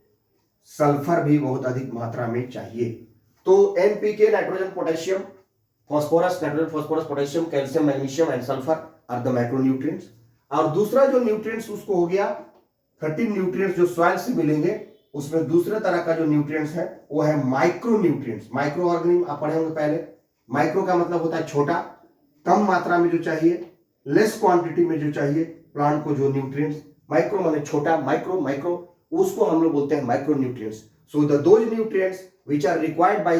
सल्फर भी बहुत अधिक मात्रा में चाहिए। तो NPK nitrogen potassium phosphorus, nitrogen phosphorus potassium calcium magnesium and sulphur are the macronutrients. और दूसरा जो न्यूट्रिएंट्स उसको हो गया 30 न्यूट्रिएंट्स जो सॉइल से मिलेंगे, उसमें दूसरे तरह का जो न्यूट्रिएंट्स है वो है माइक्रो न्यूट्रिएंट्स। माइक्रो ऑर्गेनिज्म आप पढ़े होंगे पहले। माइक्रो का मतलब होता है छोटा, कम मात्रा में जो चाहिए, लेस क्वांटिटी में जो चाहिए प्लांट को जो न्यूट्रिएंट्स। माइक्रो माने छोटा, माइक्रो माइक्रो उसको हम लोग बोलते हैं micro nutrients. So the those nutrients which are required by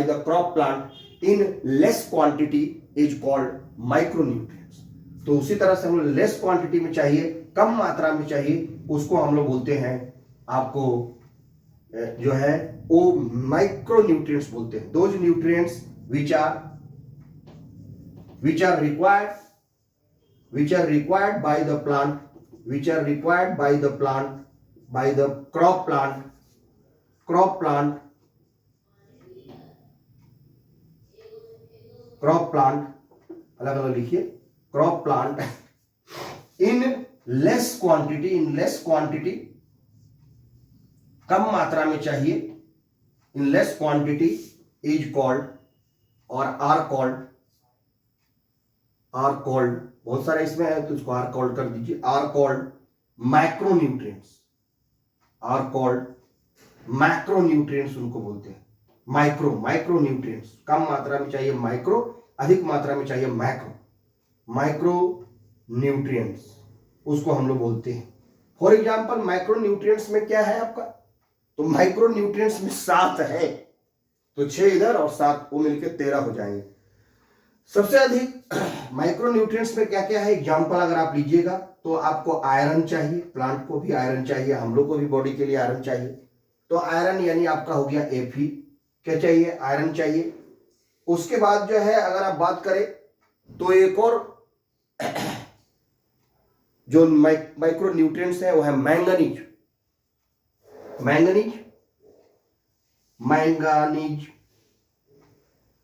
the crop plant in less quantity is called micro nutrients. तो उसी तरह से हम लोग लेस क्वांटिटी में चाहिए, कम मात्रा में चाहिए, उसको हम लोग बोलते हैं आपको जो है वो माइक्रो न्यूट्रिएंट्स बोलते हैं। Those nutrients which are required by the plant, by the crop plant अलग अलग लिखिए, crop plant in less quantity, कम मात्रा में चाहिए, in less quantity is called और आर कॉल्ड बहुत सारे इसमें है तो इसको आर कॉल्ड कर दीजिए, आर कॉल्ड मैक्रोन्यूट्रिएंट्स, उनको बोलते हैं माइक्रोन्यूट्रिएंट्स। कम मात्रा में चाहिए माइक्रो, अधिक मात्रा में चाहिए मैक्रोन्यूट्रिएंट्स, उसको हम लोग बोलते हैं। फॉर एग्जांपल मैक्रोन्यूट्रिएंट्स में क्या है आपका, तो माइक्रोन्यूट्रिएंट्स में 7 है, तो 6 इधर और 7 वो मिलकर 13 हो जाएंगे। सबसे अधिक माइक्रोन्यूट्रिएंट्स में क्या क्या है एग्जांपल अगर आप लीजिएगा तो आपको आयरन चाहिए, प्लांट को भी आयरन चाहिए, हम लोग को भी बॉडी के लिए आयरन चाहिए। तो आयरन यानी आपका हो गया Fe, क्या चाहिए, आयरन चाहिए। उसके बाद जो है अगर आप बात करें तो एक और जो माइक्रोन्यूट्रिएंट्स है वो है मैंगानीज,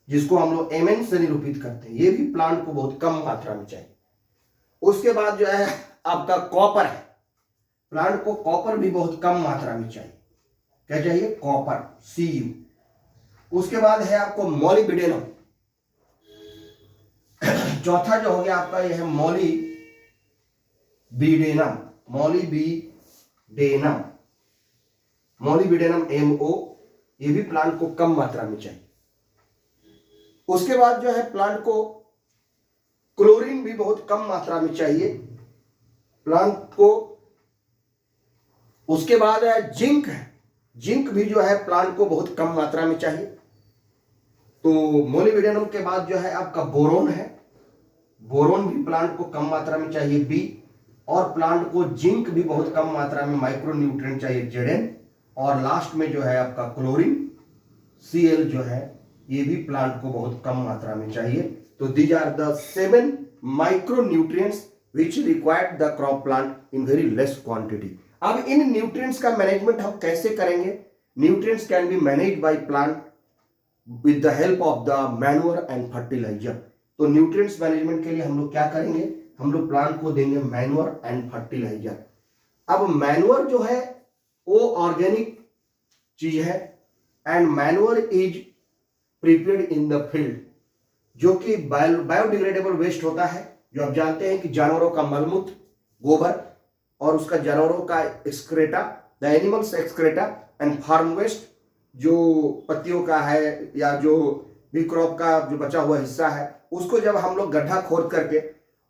जिसको हम लोग Mn से निरूपित करते हैं। ये भी प्लांट को बहुत कम मात्रा में चाहिए। उसके बाद जो है आपका कॉपर है, प्लांट को कॉपर भी बहुत कम मात्रा में चाहिए, क्या चाहिए, कॉपर, Cu। उसके बाद है आपको मॉलिब्डेनम, चौथा जो हो गया आपका यह है मॉलिब्डेनम MO, ये भी प्लांट को कम मात्रा में चाहिए। उसके बाद जो है प्लांट को क्लोरीन भी बहुत कम मात्रा में चाहिए प्लांट को। उसके बाद है जिंक भी जो है प्लांट को बहुत कम मात्रा में चाहिए। तो मोलिब्डेनम के बाद जो है आपका बोरोन है, बोरोन भी प्लांट को कम मात्रा में चाहिए B, और प्लांट को जिंक भी बहुत कम मात्रा में माइक्रोन्यूट्रिएंट चाहिए Zn, और लास्ट में जो है आपका क्लोरीन Cl जो है ये भी प्लांट को बहुत कम मात्रा में चाहिए। तो these are the 7 micronutrients which required the crop plant in very less quantity. अब इन न्यूट्रिएंट्स का मैनेजमेंट हम कैसे करेंगे? Nutrients can be managed by plant with the help of the manure and fertilizer. तो न्यूट्रिएंट्स मैनेजमेंट के लिए हम लोग क्या करेंगे, हम लोग प्लांट को देंगे मैन्योर एंड फर्टिलाइजर। अब मैन्योर जो है वो ऑर्गेनिक चीज है, and manure is prepared in the field, जो कि बायोडिग्रेडेबल वेस्ट होता है। जो आप जानते हैं कि जानवरों का मलमूत्र, गोबर और उसका जानवरों का excreta, the animals excreta and farm waste, जो पत्तियों का है या जो भी क्रॉप का जो बचा हुआ हिस्सा है, उसको जब हम लोग गड्ढा खोद करके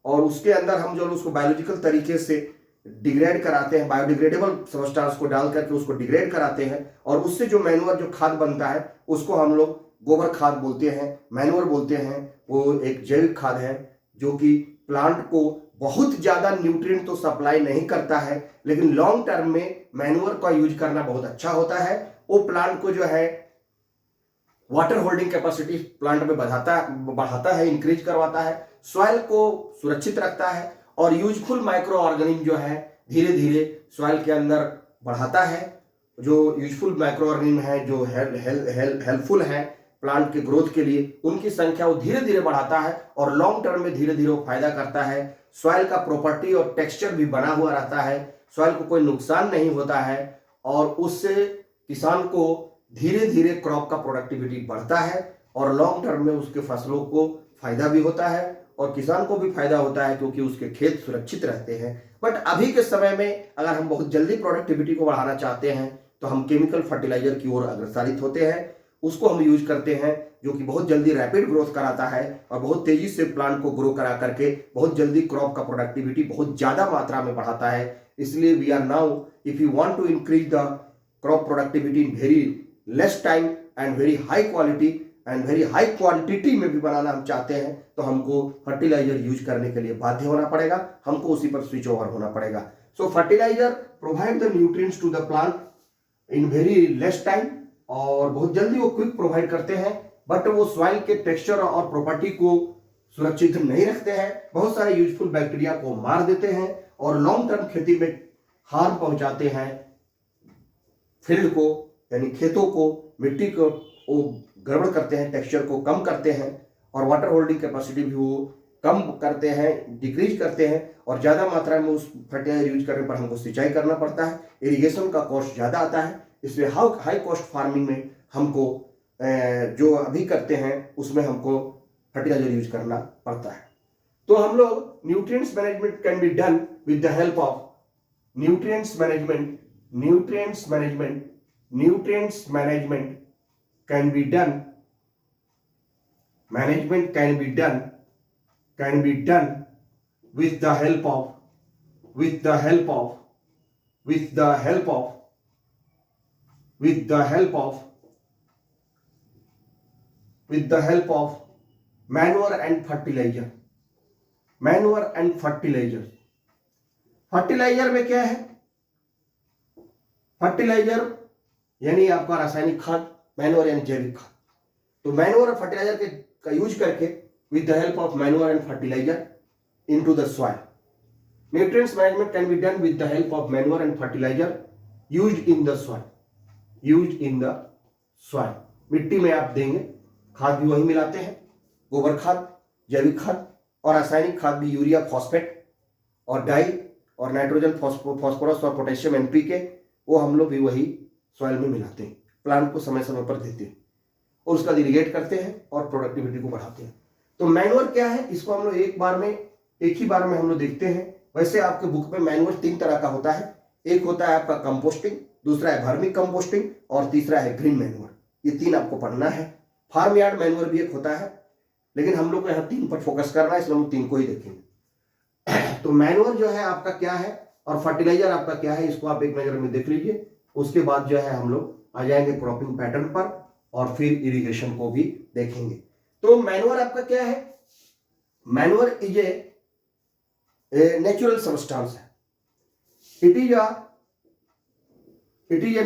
और उसके अंदर हम जो उसको बायोलॉजिकल तरीके से डिग्रेड कराते हैं, बायोडिग्रेडेबल सबस्टांस को डाल करके उसको डिग्रेड कराते हैं, और उससे जो मैन्योर जो खाद बनता है उसको हम लोग गोबर खाद बोलते हैं, मैन्योर बोलते हैं। वो एक जैविक खाद है जो कि प्लांट को बहुत ज्यादा न्यूट्रिएंट तो सप्लाई नहीं करता है, लेकिन लॉन्ग टर्म में मैन्योर का यूज करना बहुत अच्छा होता है। वो प्लांट को जो है वाटर होल्डिंग कैपेसिटी प्लांट में बढ़ाता है, इंक्रीज करवाता है, सॉइल को सुरक्षित रखता है, और यूजफुल माइक्रो ऑर्गेनिज्म जो है धीरे धीरे सॉइल के अंदर बढ़ाता है। जो यूजफुल माइक्रो ऑर्गेनिज्म है, जो हेल्पफुल है प्लांट के ग्रोथ के लिए, उनकी संख्या वो धीरे धीरे बढ़ाता है, और लॉन्ग टर्म में धीरे धीरे वो फायदा करता है। सॉइल का प्रॉपर्टी और टेक्सचर भी बना हुआ रहता है, सॉइल को कोई नुकसान नहीं होता है, और उससे किसान को धीरे धीरे क्रॉप का प्रोडक्टिविटी बढ़ता है, और लॉन्ग टर्म में उसके फसलों को फायदा भी होता है, और किसान को भी फायदा होता है क्योंकि उसके खेत सुरक्षित रहते हैं। बट अभी के समय में अगर हम बहुत जल्दी प्रोडक्टिविटी को बढ़ाना चाहते हैं तो हम केमिकल फर्टिलाइजर की ओर अग्रसरित होते हैं, उसको हम यूज करते हैं जो कि बहुत जल्दी रैपिड ग्रोथ कराता है और बहुत तेजी से प्लांट को ग्रो करा करके बहुत जल्दी क्रॉप का प्रोडक्टिविटी बहुत ज्यादा मात्रा में बढ़ाता है। इसलिए we are now if you want to increase the crop productivity in very less time and very high quality and very high quantity में भी बनाना हम चाहते हैं तो हमको फर्टिलाइजर यूज करने के लिए बाध्य होना पड़ेगा, हमको उसी पर स्विच ओवर होना पड़ेगा। So fertiliser provide the nutrients to the plant in very less time, और बहुत जल्दी वो क्विक प्रोवाइड करते हैं, बट वो सॉइल के टेक्सचर और प्रॉपर्टी को सुरक्षित नहीं रखते हैं, बहुत सारे यूजफुल बैक्टीरिया को मार देते हैं और लॉन्ग टर्म खेती में हार्म पहुंचाते हैं फील्ड को, यानी खेतों को, मिट्टी को वो गड़बड़ करते हैं, टेक्सचर को कम करते हैं और वाटर होल्डिंग कैपेसिटी भी वो कम करते हैं, डिक्रीज करते हैं, और ज़्यादा मात्रा में उस फर्टिलाइजर यूज करने पर हमको सिंचाई करना पड़ता है, इरिगेशन का कॉस्ट ज़्यादा आता है। इसलिए हाई कॉस्ट फार्मिंग में हमको जो अभी करते हैं उसमें हमको फर्टिलाइजर यूज करना पड़ता है। तो हम लोग nutrients management can be done with the help of nutrients management can be done with the help of manure and fertilizer। Fertilizer में क्या है? फर्टिलाइजर यानी आपका रासायनिक खाद, मैन्योर यानी जैविक खाद। तो मैन्योर और फर्टिलाइजर का यूज करके with the help of manure and fertilizer into the soil. Nutrients management can be done with the help of manure and fertilizer used in the soil. मिट्टी में आप देंगे, खाद भी वही मिलाते हैं, गोबर खाद, जैविक खाद और रासायनिक खाद भी, यूरिया, फॉस्फेट और डाई और नाइट्रोजन, फॉस्फोरस और पोटेशियम एनपीके, वो हम लोग भी वही सॉइल में मिलाते हैं, प्लांट को समय समय पर देते हैं और उसका इरिगेट करते हैं और प्रोडक्टिविटी को बढ़ाते हैं। तो मैन्योर क्या है, इसको हम लोग एक ही बार में हम लोग देखते हैं। वैसे आपके बुक में मैन्योर 3 तरह का होता है, एक होता है आपका कंपोस्टिंग, दूसरा है वर्मी कंपोस्टिंग और तीसरा है ग्रीन मैन्योर। ये 3 आपको पढ़ना है। फार्म यार्ड मैन्योर भी एक होता है, लेकिन हम लोग को यहाँ 3 पर फोकस करना है, इसलिए हम 3 को ही देखेंगे। तो मैन्योर जो है आपका क्या है और फर्टिलाइजर आपका क्या है, इसको आप एक नजर में देख लीजिए। उसके बाद जो है हम लोग आ जाएंगे क्रॉपिंग पैटर्न पर और फिर इरिगेशन को भी देखेंगे। तो मैन्योर आपका क्या है? Manure is a natural substance है। It is a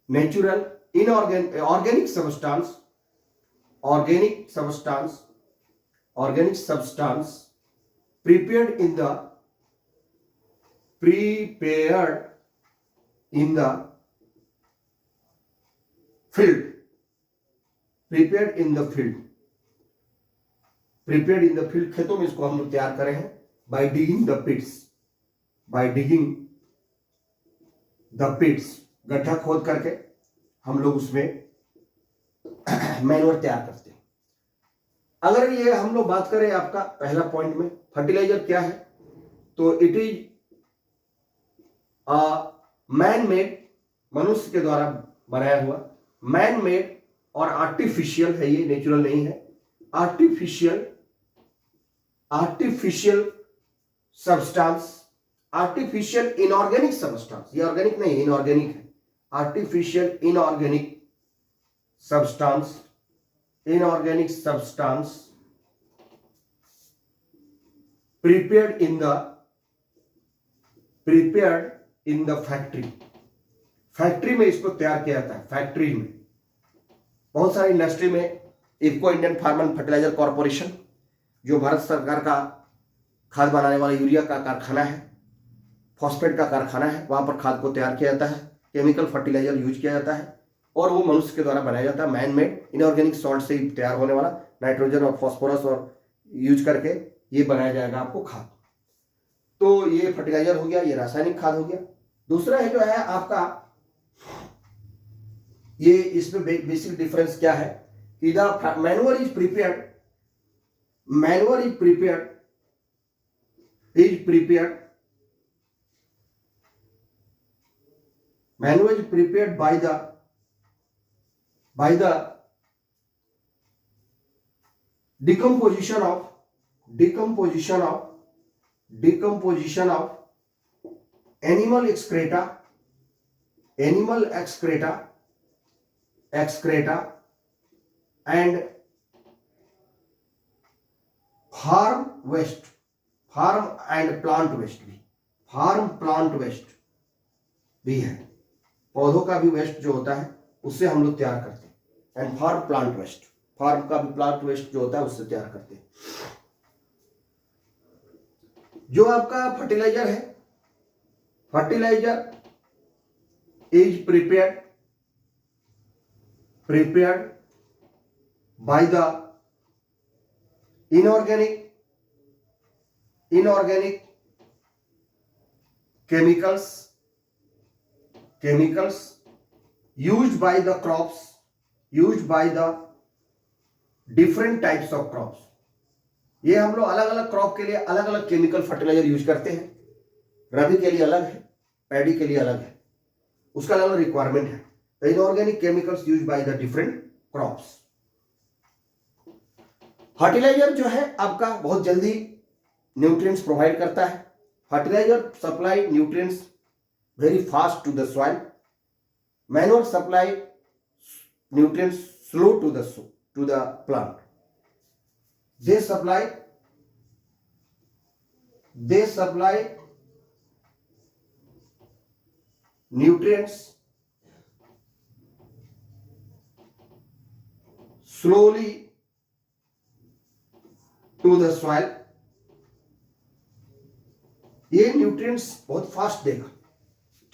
natural inorganic substance prepared in the field, खेतों में इसको हम लोग तैयार करे हैं by digging the pits, गड्ढा खोद करके हम लोग उसमें मैन्योर तैयार करते हैं। अगर ये हम लोग बात करें आपका पहला पॉइंट में फर्टिलाइजर क्या है, तो इट इज मैन मेड, मनुष्य के द्वारा बनाया हुआ, मैन मेड और आर्टिफिशियल है, ये नेचुरल नहीं है, artificial substance, artificial inorganic substance, ये ऑर्गेनिक नहीं है, इनऑर्गेनिक है, artificial inorganic substance prepared in the factory में इसको तैयार किया जाता है। फैक्ट्री में बहुत सारी इंडस्ट्री में, IFFCO Indian farm and fertilizer corporation जो भारत सरकार का खाद बनाने वाला यूरिया का कारखाना है, फॉस्फेट का कारखाना है, वहां पर खाद को तैयार किया जाता है, केमिकल फर्टिलाइजर यूज किया जाता है और वो मनुष्य के द्वारा बनाया जाता है। मैन मेड इनऑर्गेनिक सॉल्ट से ही तैयार होने वाला नाइट्रोजन और फॉस्फोरस और यूज करके ये बनाया जाएगा आपको खाद। तो ये फर्टिलाइजर हो गया, ये रासायनिक खाद हो गया। दूसरा है जो है आपका, ये इसमें बेसिक डिफरेंस क्या है कि the manure is prepared manure is prepared by the decomposition of animal excreta and farm and plant waste भी है। पौधों का भी वेस्ट जो होता है उससे हम लोग तैयार करते हैं। एंड फार्म का भी प्लांट वेस्ट जो होता है उससे तैयार करते हैं। जो आपका फर्टिलाइजर है, fertilizer is prepared by the inorganic chemicals used by the different types of crops। ये हम लोग अलग अलग क्रॉप के लिए अलग अलग केमिकल फर्टिलाइजर यूज करते हैं। रबी के लिए अलग है, पैडी के लिए अलग है, उसका अलग अलग रिक्वायरमेंट है। Inorganic chemicals use by the different crops. Fertilizer जो है आपका बहुत जल्दी न्यूट्रिएंट्स प्रोवाइड करता है। Fertilizer supply nutrients very fast to the soil. Manure supply nutrients slow to the plant. They supply nutrients slowly to the soil। ये nutrients बहुत fast देगा,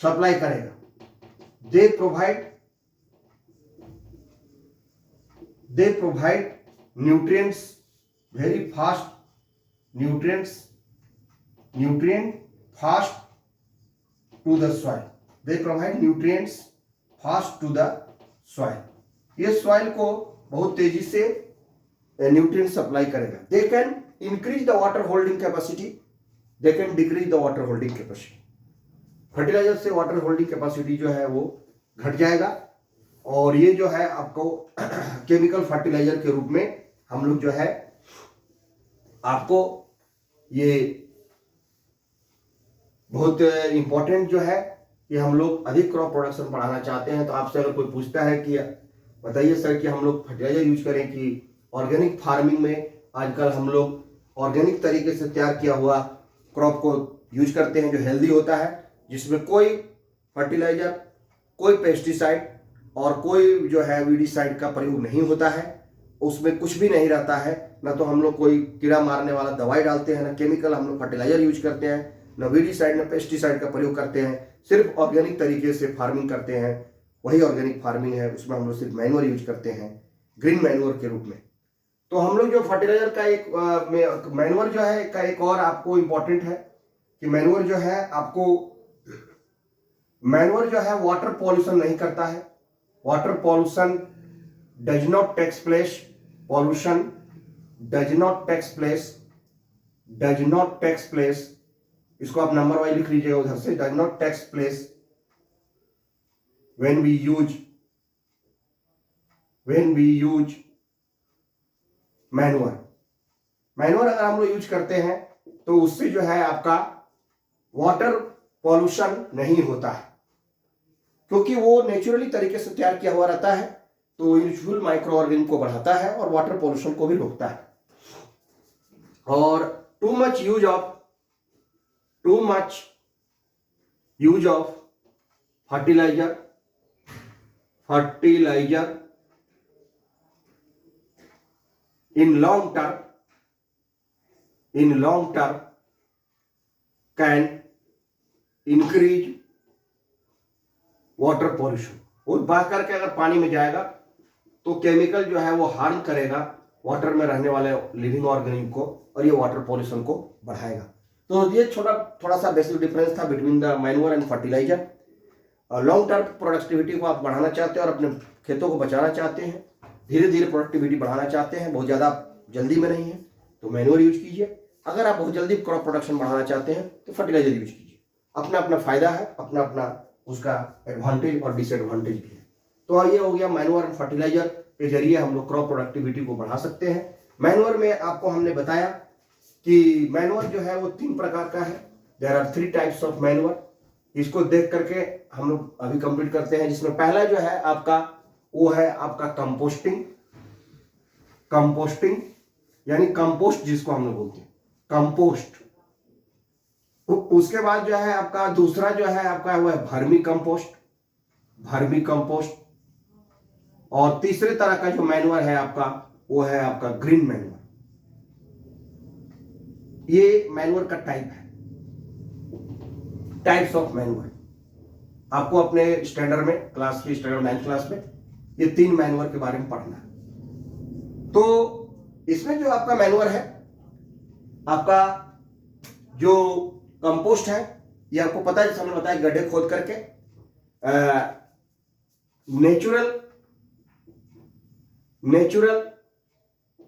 सप्लाई करेगा। They provide nutrients very fast, nutrient fast to the soil। They provide nutrients fast to the soil। ये soil को बहुत तेजी से nutrient supply करेगा। They can increase the water holding capacity, they can decrease the water holding capacity। Fertilizer से water holding capacity जो है वो घट जाएगा और ये जो है आपको केमिकल फर्टिलाइजर के रूप में हम लोग जो है आपको ये बहुत इंपॉर्टेंट जो है कि हम लोग अधिक क्रॉप प्रोडक्शन बढ़ाना चाहते हैं। तो आपसे अगर कोई पूछता है कि बताइए सर कि हम लोग फर्टिलाइजर यूज करें कि ऑर्गेनिक फार्मिंग में, आजकल हम लोग ऑर्गेनिक तरीके से तैयार किया हुआ क्रॉप को यूज करते हैं जो हेल्दी होता है, जिसमें कोई फर्टिलाइजर, कोई पेस्टिसाइड और कोई जो है वीडिसाइड का प्रयोग नहीं होता है। उसमें कुछ भी नहीं रहता है, ना तो हम लोग कोई कीड़ा मारने वाला दवाई डालते हैं, ना केमिकल हम लोग फर्टिलाइजर यूज करते हैं, ना वीडिसाइड ना पेस्टिसाइड का प्रयोग करते हैं। सिर्फ ऑर्गेनिक तरीके से फार्मिंग करते हैं, वही ऑर्गेनिक फार्मिंग है। उसमें हम लोग सिर्फ मैन्योर यूज करते हैं, ग्रीन मैन्योर के रूप में। तो हम लोग जो फर्टिलाइजर का एक मैन्योर जो है का एक और आपको इम्पोर्टेंट है कि मैन्योर जो है वाटर पॉल्यूशन नहीं करता है। Water pollution does not takes place, pollution does not takes place। इसको आप नंबर वाइज लिख लीजिएगा उधर से। does not takes place when we use manure अगर हम लोग यूज करते हैं तो उससे जो है आपका वाटर पॉल्यूशन नहीं होता है, क्योंकि वो नेचुरली तरीके से तैयार किया हुआ रहता है। तो यूजफुल माइक्रो ऑर्गेनिज्म को बढ़ाता है और वाटर पॉल्यूशन को भी रोकता है। और too much use of fertilizer in long term can increase water pollution. वो बह करके अगर पानी में जाएगा तो केमिकल जो है वो हार्म करेगा वाटर में रहने वाले लिविंग ऑर्गेनिज्म को और ये वाटर पॉल्यूशन को बढ़ाएगा। तो ये थोड़ा सा बेसिक डिफरेंस था between the manure and fertilizer. Long term productivity को आप बढ़ाना चाहते हैं और अपने खेतों को बचाना चाहते हैं, धीरे धीरे प्रोडक्टिविटी बढ़ाना चाहते हैं, बहुत ज़्यादा जल्दी में नहीं है, तो मैन्योर यूज कीजिए। अगर आप बहुत जल्दी क्रॉप प्रोडक्शन बढ़ाना चाहते हैं तो फर्टिलाइजर यूज कीजिए। अपना अपना फायदा है, अपना अपना उसका एडवांटेज और डिसएडवांटेज भी है। तो ये हो गया मैन्योर एंड फर्टिलाइजर के जरिए हम लोग क्रॉप प्रोडक्टिविटी को बढ़ा सकते हैं। मैन्योर में आपको हमने बताया कि मैन्योर जो है वो 3 प्रकार का है। There are 3 types of manure. इसको देख करके हम लोग अभी कंप्लीट करते हैं, जिसमें पहला जो है आपका वो है आपका कंपोस्टिंग। कंपोस्टिंग यानी कंपोस्ट जिसको हम लोग बोलते हैं कंपोस्ट। उसके बाद जो है आपका दूसरा जो है आपका वो है वर्मी कंपोस्ट। Vermi compost. और तीसरे तरह का जो मैन्योर है आपका वो है आपका ग्रीन मैन्योर। ये मैन्योर का टाइप है, टाइप्स ऑफ मैन्योर। आपको अपने स्टैंडर्ड में क्लास की स्टैंडर्ड 9th क्लास में ये 3 मैन्योर के बारे में पढ़ना है। तो इसमें जो आपका मैन्योर है, आपका जो कंपोस्ट है, ये आपको पता है, जैसे हमने बताया गड्ढे खोद करके natural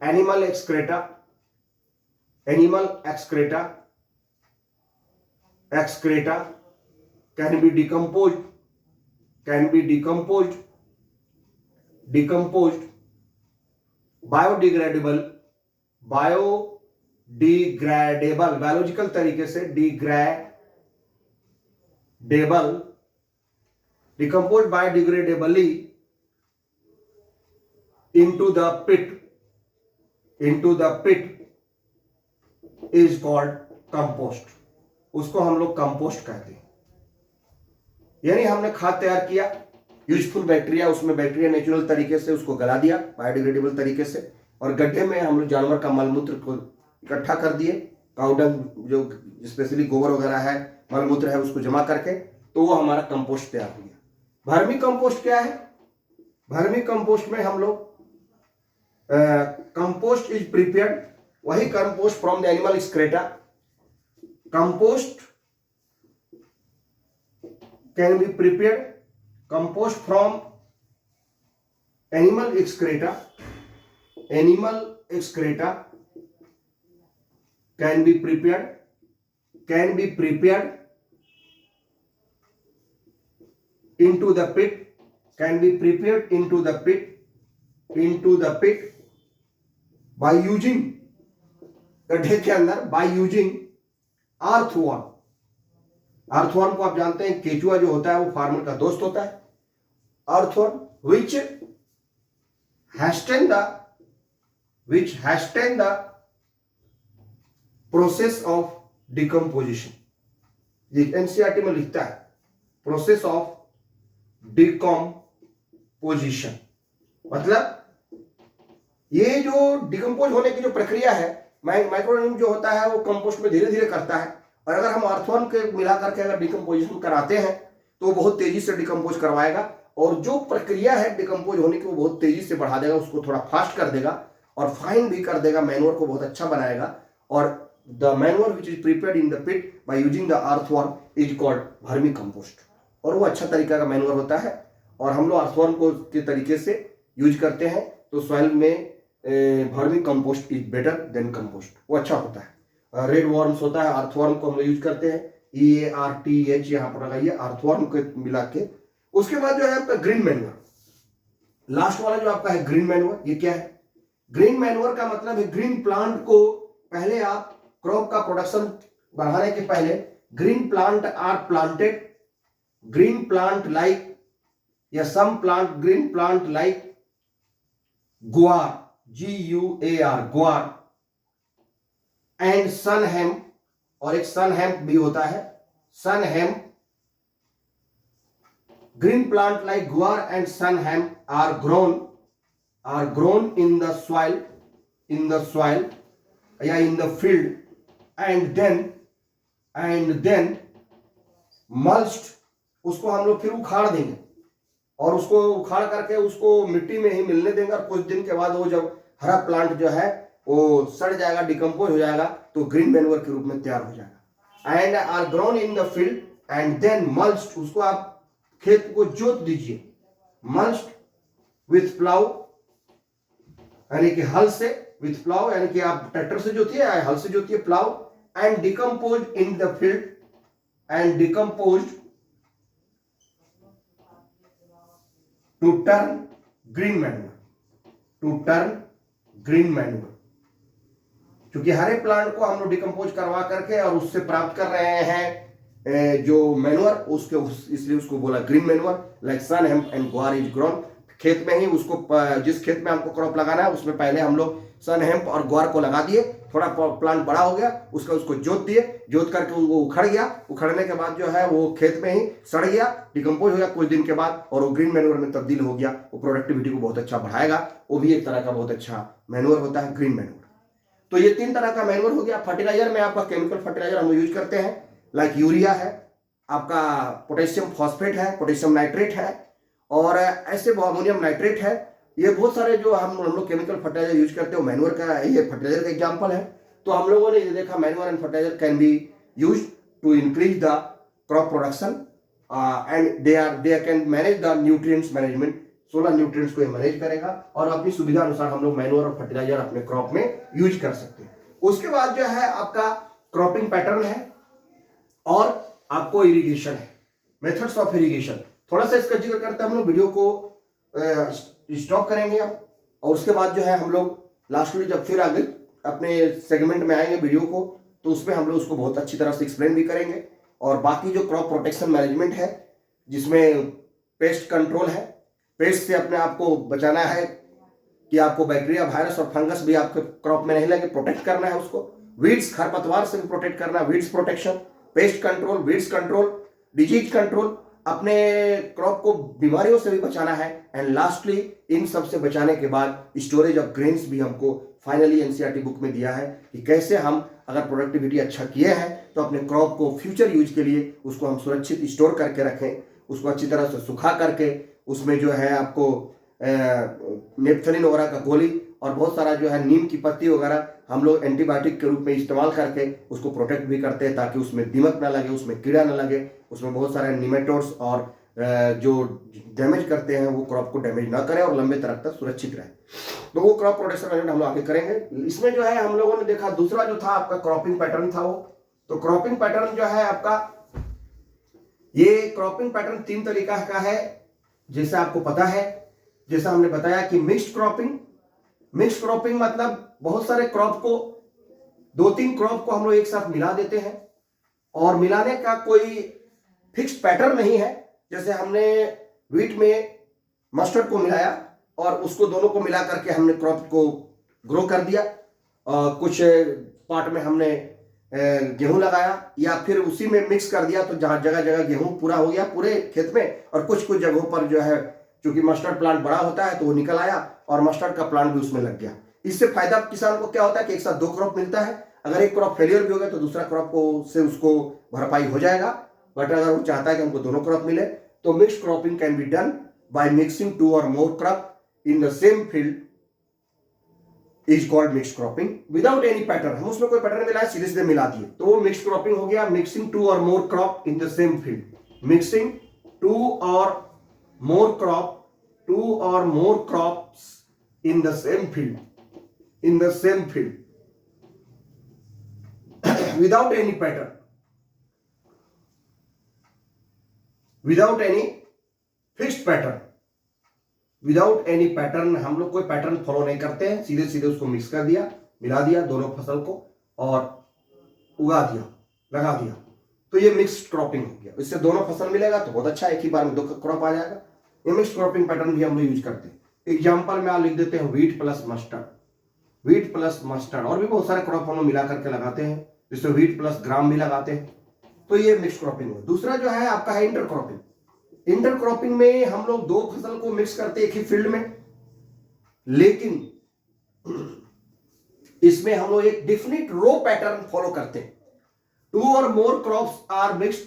animal excreta can be decomposed biodegradable biological तरीके से decomposed biodegradably into the pit is called compost। उसको हम लोग कंपोस्ट कहते हैं। यानी हमने खाद तैयार किया, यूजफुल बैक्टीरिया, उसमें बैक्टीरिया नेचुरल तरीके से उसको गला दिया बायोडिग्रेडेबल तरीके से, और गड्ढे में हम लोग जानवर का मलमूत्र को इकट्ठा कर दिए, काउडंग जो स्पेशली गोबर वगैरह है, मलमूत्र है, उसको जमा करके, तो वो हमारा कंपोस्ट तैयार हो गया। वर्मी कंपोस्ट क्या है? वर्मी कंपोस्ट में हम लोग कंपोस्ट इज प्रिपेयर्ड, वही compost from the animal excreta. Compost can be prepared, compost from animal excreta can be prepared into the pit by using, गड्ढे के अंदर by using earthworm। earthworm को आप जानते हैं, केचुआ जो होता है वो फार्मर का दोस्त होता है। earthworm which hasten the process of decomposition. ये एनसीईआरटी में लिखता है प्रोसेस ऑफ डिकम्पोजिशन, मतलब ये जो डिकम्पोज होने की जो प्रक्रिया है, माइक्रोऑर्गेनिज्म जो होता है वो कंपोस्ट में धीरे धीरे करता है, और अगर हम अर्थवर्म के मिला करके अगर डिकम्पोजिशन कराते हैं तो बहुत तेजी से डिकम्पोज करवाएगा, और जो प्रक्रिया है डिकम्पोज होने की वो बहुत तेजी से बढ़ा देगा, उसको थोड़ा फास्ट कर देगा और फाइन भी कर देगा, मैन्योर को बहुत अच्छा बनाएगा। और the manure which is prepared in the pit by using the earthworm is called vermi compost, और वो अच्छा तरीका का मैन्योर होता है। और हम लोग अर्थवर्म को के तरीके से यूज करते हैं तो सॉइल में vermi compost is better than compost, वो अच्छा होता है। रेड वर्म्स होता है, अर्थवर्म को हम लोग यूज करते हैं, EARTH यहाँ पर लगाइए, अर्थवर्म को मिला के। उसके बाद जो है आपका ग्रीन मैन्योर, लास्ट वाला जो आपका है ग्रीन मैन्योर। ये क्या है? ग्रीन मैन्योर का मतलब है ग्रीन प्लांट को, पहले आप क्रॉप का प्रोडक्शन बढ़ाने के पहले green plant are planted, green plant like या some plant, green plant like guar, GUAR, guar, and sunn hemp, और एक सन हेम्प भी होता है, sunn hemp. Green plant like guar and sunn hemp are grown in the soil या in the field, and then mulched, उसको हम लोग फिर उखाड़ देंगे, और उसको उखाड़ करके उसको मिट्टी में ही मिलने देंगे, और कुछ दिन के बाद वो जब हरा प्लांट जो है वो सड़ जाएगा, डिकम्पोज हो जाएगा, तो ग्रीन मैन्योर के रूप में तैयार हो जाएगा। And are grown in the field and then mulched, उसको आप खेत को जोत दीजिए, मल्च्ड विथ प्लाउ यानी कि हल से, विथ प्लाव, यानी कि आप ट्रैक्टर से जोतिए या हल से जोतिए, plough, and decompose in the field, and decompose to turn green manure, to turn green manure. क्योंकि हरे प्लांट को हम लोग डिकम्पोज करवा करके और उससे प्राप्त कर रहे हैं जो मैनुअर, उसके इसलिए उसको बोला green manure. Like sun hemp and guar is grown, खेत में ही उसको, जिस खेत में हमको क्रॉप लगाना है उसमें पहले हम लोग सन हेम्प और ग्वार को लगा दिए, थोड़ा प्लांट बड़ा हो गया, उसको जोत दिए, जोत करके वो उखड़ गया, उखड़ने के बाद जो है वो खेत में ही सड़ गया, डिकम्पोज हो गया कुछ दिन के बाद, और वो ग्रीन मैनुअर में तब्दील हो गया। वो प्रोडक्टिविटी को बहुत अच्छा बढ़ाएगा, वो भी एक तरह का बहुत अच्छा मैनुअर होता है, ग्रीन मैनुअर। तो ये 3 तरह का मैनुअर हो गया। फर्टिलाइजर में आपका केमिकल फर्टिलाइजर हम यूज करते हैं, लाइक यूरिया है, आपका पोटेशियम फॉस्फेट है, पोटेशियम नाइट्रेट है, और ऐसे अमोनियम नाइट्रेट है। ये बहुत सारे जो हम लोग केमिकल फर्टिलाइजर यूज करते हैं मैनुअर का, ये फर्टिलाइजर का एग्जाम्पल है। तो हम लोगों ने ये देखा manure and fertilizer can be use to increase the crop production and they can manage the nutrients management. 16 nutrients को ये मैनेज करेगा और अपनी सुविधा अनुसार हम लोग मैनुअर और फर्टिलाइजर अपने क्रॉप में यूज कर सकते हैं। उसके बाद जो है आपका क्रॉपिंग पैटर्न है और आपको इरिगेशन है, मेथड्स ऑफ इरिगेशन। थोड़ा सा इसका जिक्र करते हैं हम लोग, वीडियो को स्टॉप करेंगे अब, और उसके बाद जो है हम लोग लास्ट में जब फिर आगे अपने सेगमेंट में आएंगे वीडियो को, तो उसमें हम लोग उसको बहुत अच्छी तरह से एक्सप्लेन भी करेंगे। और बाकी जो क्रॉप प्रोटेक्शन मैनेजमेंट है, जिसमें पेस्ट कंट्रोल है, पेस्ट से अपने आप को बचाना है कि आपको बैक्टीरिया, वायरस और फंगस भी आपके क्रॉप में नहीं लगे, प्रोटेक्ट करना है उसको। वीड्स, खरपतवार से भी प्रोटेक्ट करना, weeds protection, pest control, weeds control, disease control, अपने क्रॉप को बीमारियों से भी बचाना है। एंड लास्टली इन सब से बचाने के बाद स्टोरेज ऑफ ग्रेन्स भी हमको फाइनली एनसीईआरटी बुक में दिया है कि कैसे हम अगर प्रोडक्टिविटी अच्छा किए हैं तो अपने क्रॉप को फ्यूचर यूज के लिए उसको हम सुरक्षित स्टोर करके रखें, उसको अच्छी तरह से सुखा करके उसमें जो है आपको नेपथलीन वगैरह का गोली और बहुत सारा जो है नीम की पत्ती वगैरह हम लोग एंटीबायोटिक के रूप में इस्तेमाल करके उसको प्रोटेक्ट भी करते हैं, ताकि उसमें दीमक ना लगे, उसमें कीड़ा ना लगे, उसमें बहुत सारे निमेटोड्स और जो डैमेज करते हैं वो क्रॉप को डैमेज ना करें और लंबे तरह तक सुरक्षित रहे। तो वो क्रॉप प्रोटेक्शन मैनेजमेंट हम लोग आगे करेंगे। इसमें जो है हम लोगों ने देखा दूसरा जो था आपका क्रॉपिंग पैटर्न था वो। तो क्रॉपिंग पैटर्न जो है आपका, ये क्रॉपिंग पैटर्न 3 तरीका का है, जैसे आपको पता है, जैसा हमने बताया कि मिक्स्ड क्रॉपिंग। मिक्स्ड क्रॉपिंग मतलब बहुत सारे क्रॉप को, 2-3 क्रॉप को हम लोग एक साथ मिला देते हैं, और मिलाने का कोई फिक्स पैटर्न नहीं है। जैसे हमने व्हीट में मस्टर्ड को मिलाया और उसको दोनों को मिला करके हमने क्रॉप को ग्रो कर दिया, कुछ पार्ट में हमने गेहूं लगाया, या फिर उसी में मिक्स कर दिया, तो जहां जगह जगह गेहूं पूरा हो गया पूरे खेत में, और कुछ कुछ जगहों पर जो है क्योंकि मस्टर्ड प्लांट बड़ा होता है तो वो निकल आया और मस्टर्ड का प्लांट भी उसमें लग गया। इससे फायदा किसान को क्या होता है कि एक साथ 2 क्रॉप मिलता है। अगर एक क्रॉप फेलियर भी हो गया तो दूसरा क्रॉप को से उसको भरपाई हो जाएगा। बट अगर वो चाहता है कि हमको दोनों क्रॉप मिले, तो mixed cropping can be done by mixing 2 और more crop in the same field is called mixed cropping without any pattern. हम उसमें कोई पैटर्न मिलाया, सीधे सीधे मिला दिए, तो वो मिक्स्ड क्रॉपिंग हो गया। मिक्सिंग 2 और more crop in the same field, mixing 2 और more crop, 2 or more crops in the same field, in the same field without any pattern, without any fixed pattern, without any pattern। हम लोग कोई pattern follow नहीं करते हैं, सीधे सीधे उसको मिक्स कर दिया, मिला दिया दोनों फसल को और उगा दिया, लगा दिया, तो ये मिक्स्ड क्रॉपिंग हो गया। इससे दोनों फसल मिलेगा तो बहुत अच्छा, एक ही बार में 2 क्रॉप आ जाएगा। ये मिक्स्ड क्रॉपिंग पैटर्न भी हम लोग यूज करते हैं। एग्जांपल में आप लिख देते हैं wheat plus mustard, wheat plus mustard, और भी बहुत सारे क्रॉप हम लोग मिला करके लगाते हैं, जिसमें व्हीट प्लस ग्राम भी लगाते हैं। तो ये मिक्स क्रॉपिंग हो। दूसरा जो है आपका है इंटर क्रॉपिंग। इंटर क्रॉपिंग में हम लोग 2 फसल को मिक्स करते हैं एक ही फील्ड में, लेकिन इसमें हम लोग एक डिफिनिट रो पैटर्न फॉलो करते हैं। 2 or more crops are mixed,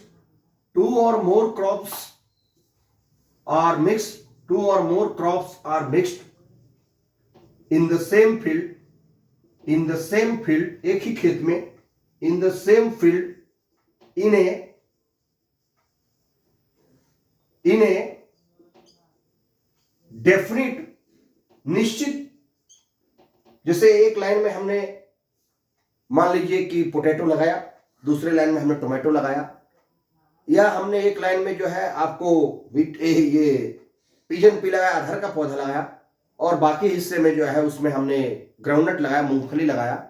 2 or more crops are mixed, 2 or more crops are mixed in the same field, in the same field, एक ही खेत में, in the same field, in a definite, निश्चित जैसे एक line में हमने मान लीजिए कि पोटैटो लगाया, दूसरे लाइन में हमने टोमेटो लगाया, या हमने एक लाइन में जो है आपको ये पिजन पी लगाया, अरहर का पौधा लगाया, और बाकी हिस्से में जो है उसमें हमने ग्राउंडनट लगाया, मूंगफली लगाया।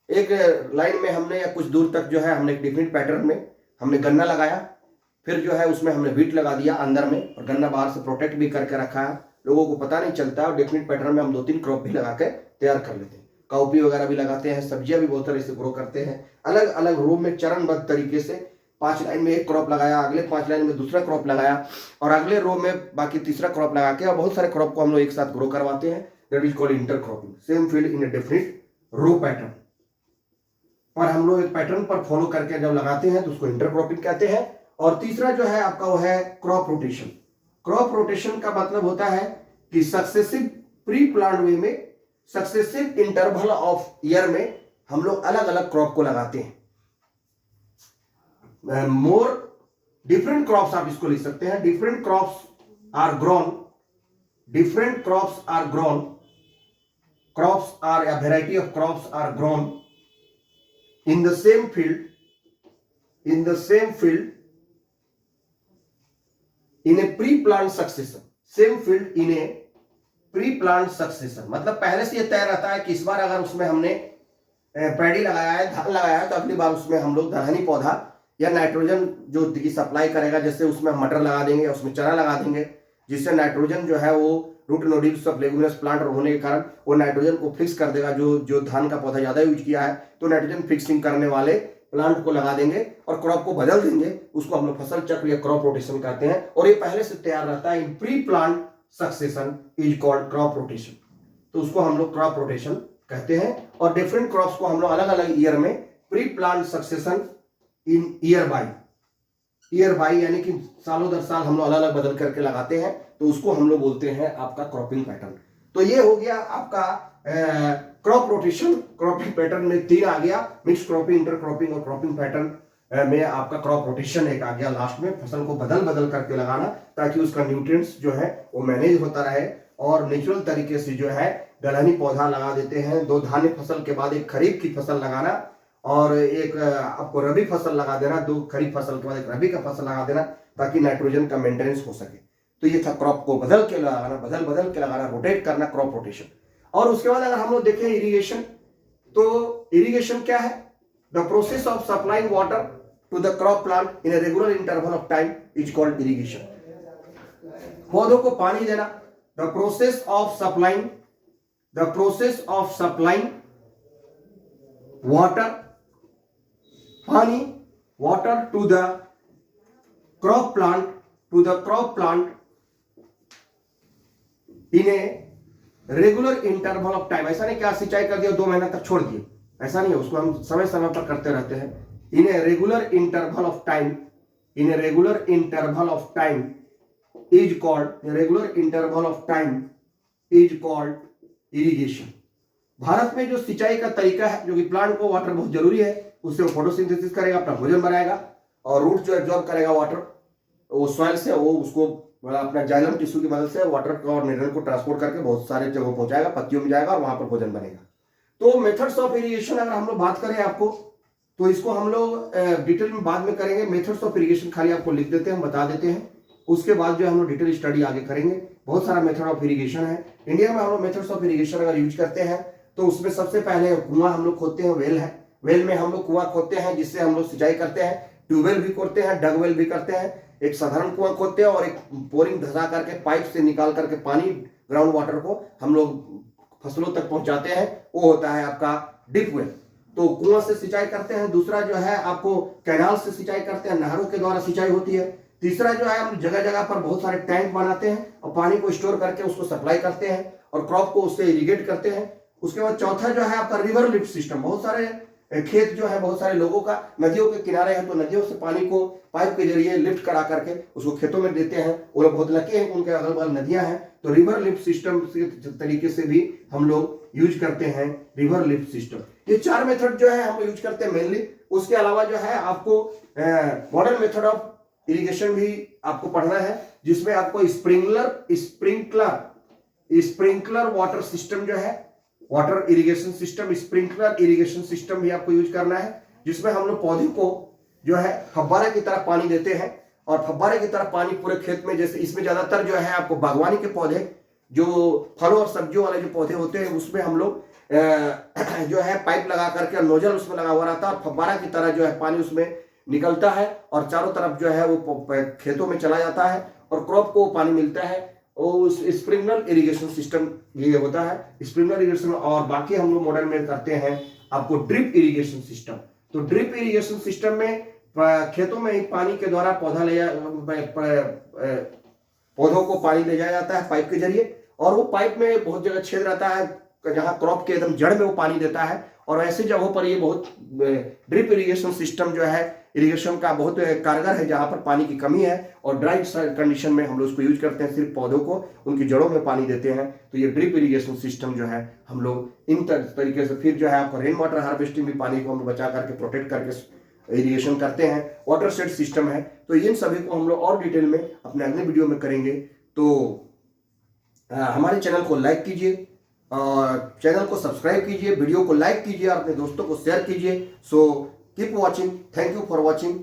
एक लाइन में हमने या कुछ दूर तक जो है हमने डिफरेंट पैटर्न में हमने गन्ना लगाया, फिर जो है उसमें हमने व्हीट लगा दिया अंदर में, और गन्ना बाहर से प्रोटेक्ट भी करके रखा है, लोगों को पता नहीं चलता। और डिफरेंट पैटर्न में हम 2-3 क्रॉप भी लगा के तैयार कर लेते हैं। काउपी वगैरह भी लगाते हैं, सब्जियां भी बहुत तरह से ग्रो करते हैं, अलग अलग रो में चरणबद्ध तरीके से। 5 लाइन में एक क्रॉप लगाया, अगले 5 लाइन में दूसरा क्रॉप लगाया, और अगले रो में बाकी तीसरा क्रॉप लगा के, और बहुत सारे क्रॉप को हम लोग एक साथ ग्रो करवाते हैं। That is called intercropping, same field in a different row pattern. और हम लोग एक पैटर्न पर फॉलो करके जब लगाते हैं तो उसको इंटरक्रॉपिंग कहते हैं। और तीसरा जो है आपका वो है क्रॉप रोटेशन। क्रॉप रोटेशन का मतलब होता है कि सक्सेसिव प्री प्लांट वे में, सक्सेसिव इंटरवल ऑफ ईयर में हम लोग अलग अलग क्रॉप को लगाते हैं। मोर डिफरेंट क्रॉप्स आप इसको लिख सकते हैं। Different crops are grown, different crops are grown, crops are a variety of crops are grown in the same field, in the same field in a pre-plant succession, same field in a pre-plant succession। मतलब पहले से ये तय रहता है कि इस बार अगर उसमें हमने पैडी लगाया है, धान लगाया है, तो अगली बार उसमें हम लोग दलहनी पौधा या नाइट्रोजन जो की सप्लाई करेगा, जैसे उसमें मटर लगा देंगे, उसमें चना लगा देंगे, जिससे नाइट्रोजन जो है वो root nodules of leguminous plant होने के कारण वो नाइट्रोजन को फिक्स कर देगा। जो धान का पौधा ज्यादा यूज किया है तो नाइट्रोजन फिक्सिंग करने वाले प्लांट को लगा देंगे और क्रॉप को बदल देंगे। उसको हम लोग फसल चक्र या क्रॉप रोटेशन कहते हैं, और ये पहले से तैयार रहता है। इन pre plant succession is called crop rotation, तो उसको हम लोग क्रॉप रोटेशन कहते हैं। और डिफरेंट क्रॉप्स को हम लोग अलग अलग ईयर में pre plant succession in year by यानी कि सालों दर साल हम लोग अलग अलग बदल करके लगाते हैं, तो उसको हम लोग बोलते हैं आपका क्रॉपिंग पैटर्न। तो ये हो गया आपका क्रॉप रोटेशन। क्रॉपिंग पैटर्न में 3 आ गया, मिक्स क्रॉपिंग, इंटर क्रॉपिंग और क्रॉपिंग पैटर्न में आपका क्रॉप रोटेशन एक आ गया लास्ट में। फसल को बदल बदल करके लगाना ताकि उसका न्यूट्रिएंट्स जो है वो मैनेज होता रहे, और नेचुरल तरीके से जो है दलहनी पौधा लगा देते हैं, 2 धान्य फसल के बाद एक खरीफ की फसल लगाना, और एक आपको रबी फसल लगा देना, 2 खरीफ फसल के बाद एक रबी का फसल लगा देना, ताकि नाइट्रोजन का मेंटेनेंस हो सके। तो ये था क्रॉप को बदल के लगाना, बदल बदल के लगाना, रोटेट करना, क्रॉप रोटेशन। और उसके बाद अगर हम लोग देखें इरिगेशन, तो इरिगेशन क्या है? The process of supplying water to the crop plant in a regular interval of time is called irrigation. पौधों को पानी देना, the process of supplying water to the crop plant in a regular interval of time. ऐसा नहीं कि आज सिंचाई कर दिया 2 महीना तक छोड़ दिए, ऐसा नहीं है, उसको हम समय समय पर करते रहते हैं। In a regular interval of time is called irrigation. भारत में जो सिंचाई का तरीका है, जो कि प्लांट को वाटर बहुत जरूरी है, उससे वो फोटोसिंथेसिस करेगा, अपना भोजन बनाएगा, और रूट जो एब्जॉर्ब करेगा वाटर, वो सॉइल से वो उसको अपना जाइलम टिश्यू की मदद से वाटर को और मिनरल को ट्रांसपोर्ट करके बहुत सारे जगहों पहुंचाएगा, पत्तियों में जाएगा और वहां पर भोजन बनेगा। तो मेथड्स ऑफ इरिगेशन अगर हम लोग बात करें आपको, तो इसको हम लोग डिटेल में बाद में करेंगे। मेथड्स ऑफ इरिगेशन खाली आपको लिख देते हैं, हम बता देते हैं, उसके बाद जो हम लोग डिटेल स्टडी आगे करेंगे। बहुत सारा मेथड ऑफ इरिगेशन है इंडिया में। हम लोग मेथड्स ऑफ इरिगेशन अगर यूज करते हैं तो उसमें सबसे पहले कुआं हम लोग खोदते हैं, वेल है, वेल में हम लोग कुआं खोदते हैं जिससे हम लोग सिंचाई करते हैं। ट्यूबवेल भी खोदते हैं, डग वेल भी करते हैं। एक साधारण कुआं खोदते हैं और एक बोरिंग धसा करके पाइप से निकाल करके पानी, ग्राउंड वाटर को हम लोग फसलों तक पहुंचाते हैं, वो होता है आपका डिप वेल। तो कुआं से सिंचाई करते हैं। दूसरा जो है आपको कैनाल से सिंचाई करते हैं, नहरों के द्वारा सिंचाई होती है। तीसरा जो है हम जगह जगह पर बहुत सारे टैंक बनाते हैं और पानी को स्टोर करके उसको सप्लाई करते हैं और क्रॉप को उससे इरिगेट करते हैं। उसके बाद चौथा जो है आपका रिवर लिफ्ट सिस्टम। बहुत सारे खेत जो है, बहुत सारे लोगों का नदियों के किनारे है, तो नदियों से पानी को पाइप के जरिए लिफ्ट करा करके उसको खेतों में देते हैं। वो लोग बहुत लकी हैं कि उनके अगल बगल नदियां हैं, तो रिवर लिफ्ट सिस्टम के तरीके से भी हम लोग यूज करते हैं रिवर लिफ्ट सिस्टम। ये 4 मेथड जो है हम यूज करते हैं मेनली। उसके अलावा जो है आपको मॉडर्न मेथड ऑफ इरिगेशन भी आपको पढ़ना है, जिसमें आपको स्प्रिंकलर वाटर सिस्टम जो है water irrigation system, sprinkler irrigation system भी आपको यूज करना है, जिसमें हम लोग पौधे को जो है फव्वारे की तरह पानी देते हैं और फव्वारे की तरह पानी पूरे खेत में, जैसे इसमें ज्यादातर जो है आपको बागवानी के पौधे, जो फलों और सब्जियों वाले जो पौधे होते हैं, उसमें हम लोग जो है पाइप लगा करके नोजल उसमें लगा हुआ रहता है और फव्वारा की तरह जो है पानी उसमें निकलता है और चारों तरफ जो है वो खेतों में चला जाता है और क्रॉप को पानी मिलता है। उस स्प्रिंकलर इरिगेशन सिस्टम ये होता है, स्प्रिंकलर इरिगेशन। और बाकी हम लोग मॉडल में करते हैं आपको ड्रिप इरिगेशन सिस्टम। तो ड्रिप इरिगेशन सिस्टम में खेतों में ही पानी के द्वारा पौधों को पानी ले जाया जाता है पाइप के जरिए, और वो पाइप में बहुत जगह छेद रहता है जहां क्रॉप के एकदम जड़ में वो पानी देता है। और ऐसी जगहों पर ये बहुत ड्रिप इरिगेशन सिस्टम जो है इरिगेशन का बहुत कारगर है, जहां पर पानी की कमी है और ड्राई कंडीशन में हम लोग उसको यूज करते हैं, सिर्फ पौधों को उनकी जड़ों में पानी देते हैं। तो ये ड्रिप इरिगेशन सिस्टम जो है हम लोग इन तरीके से, फिर जो है आपको रेन वाटर हार्वेस्टिंग भी, पानी को हम बचा करके प्रोटेक्ट करके इरिगेशन करते हैं। वाटर शेड सिस्टम है। तो इन सभी को हम लोग और डिटेल में अपने अगले वीडियो में करेंगे। तो हमारे चैनल को लाइक कीजिए और चैनल को सब्सक्राइब कीजिए, वीडियो को लाइक कीजिए और अपने दोस्तों को शेयर कीजिए। So keep watching, thank you for watching.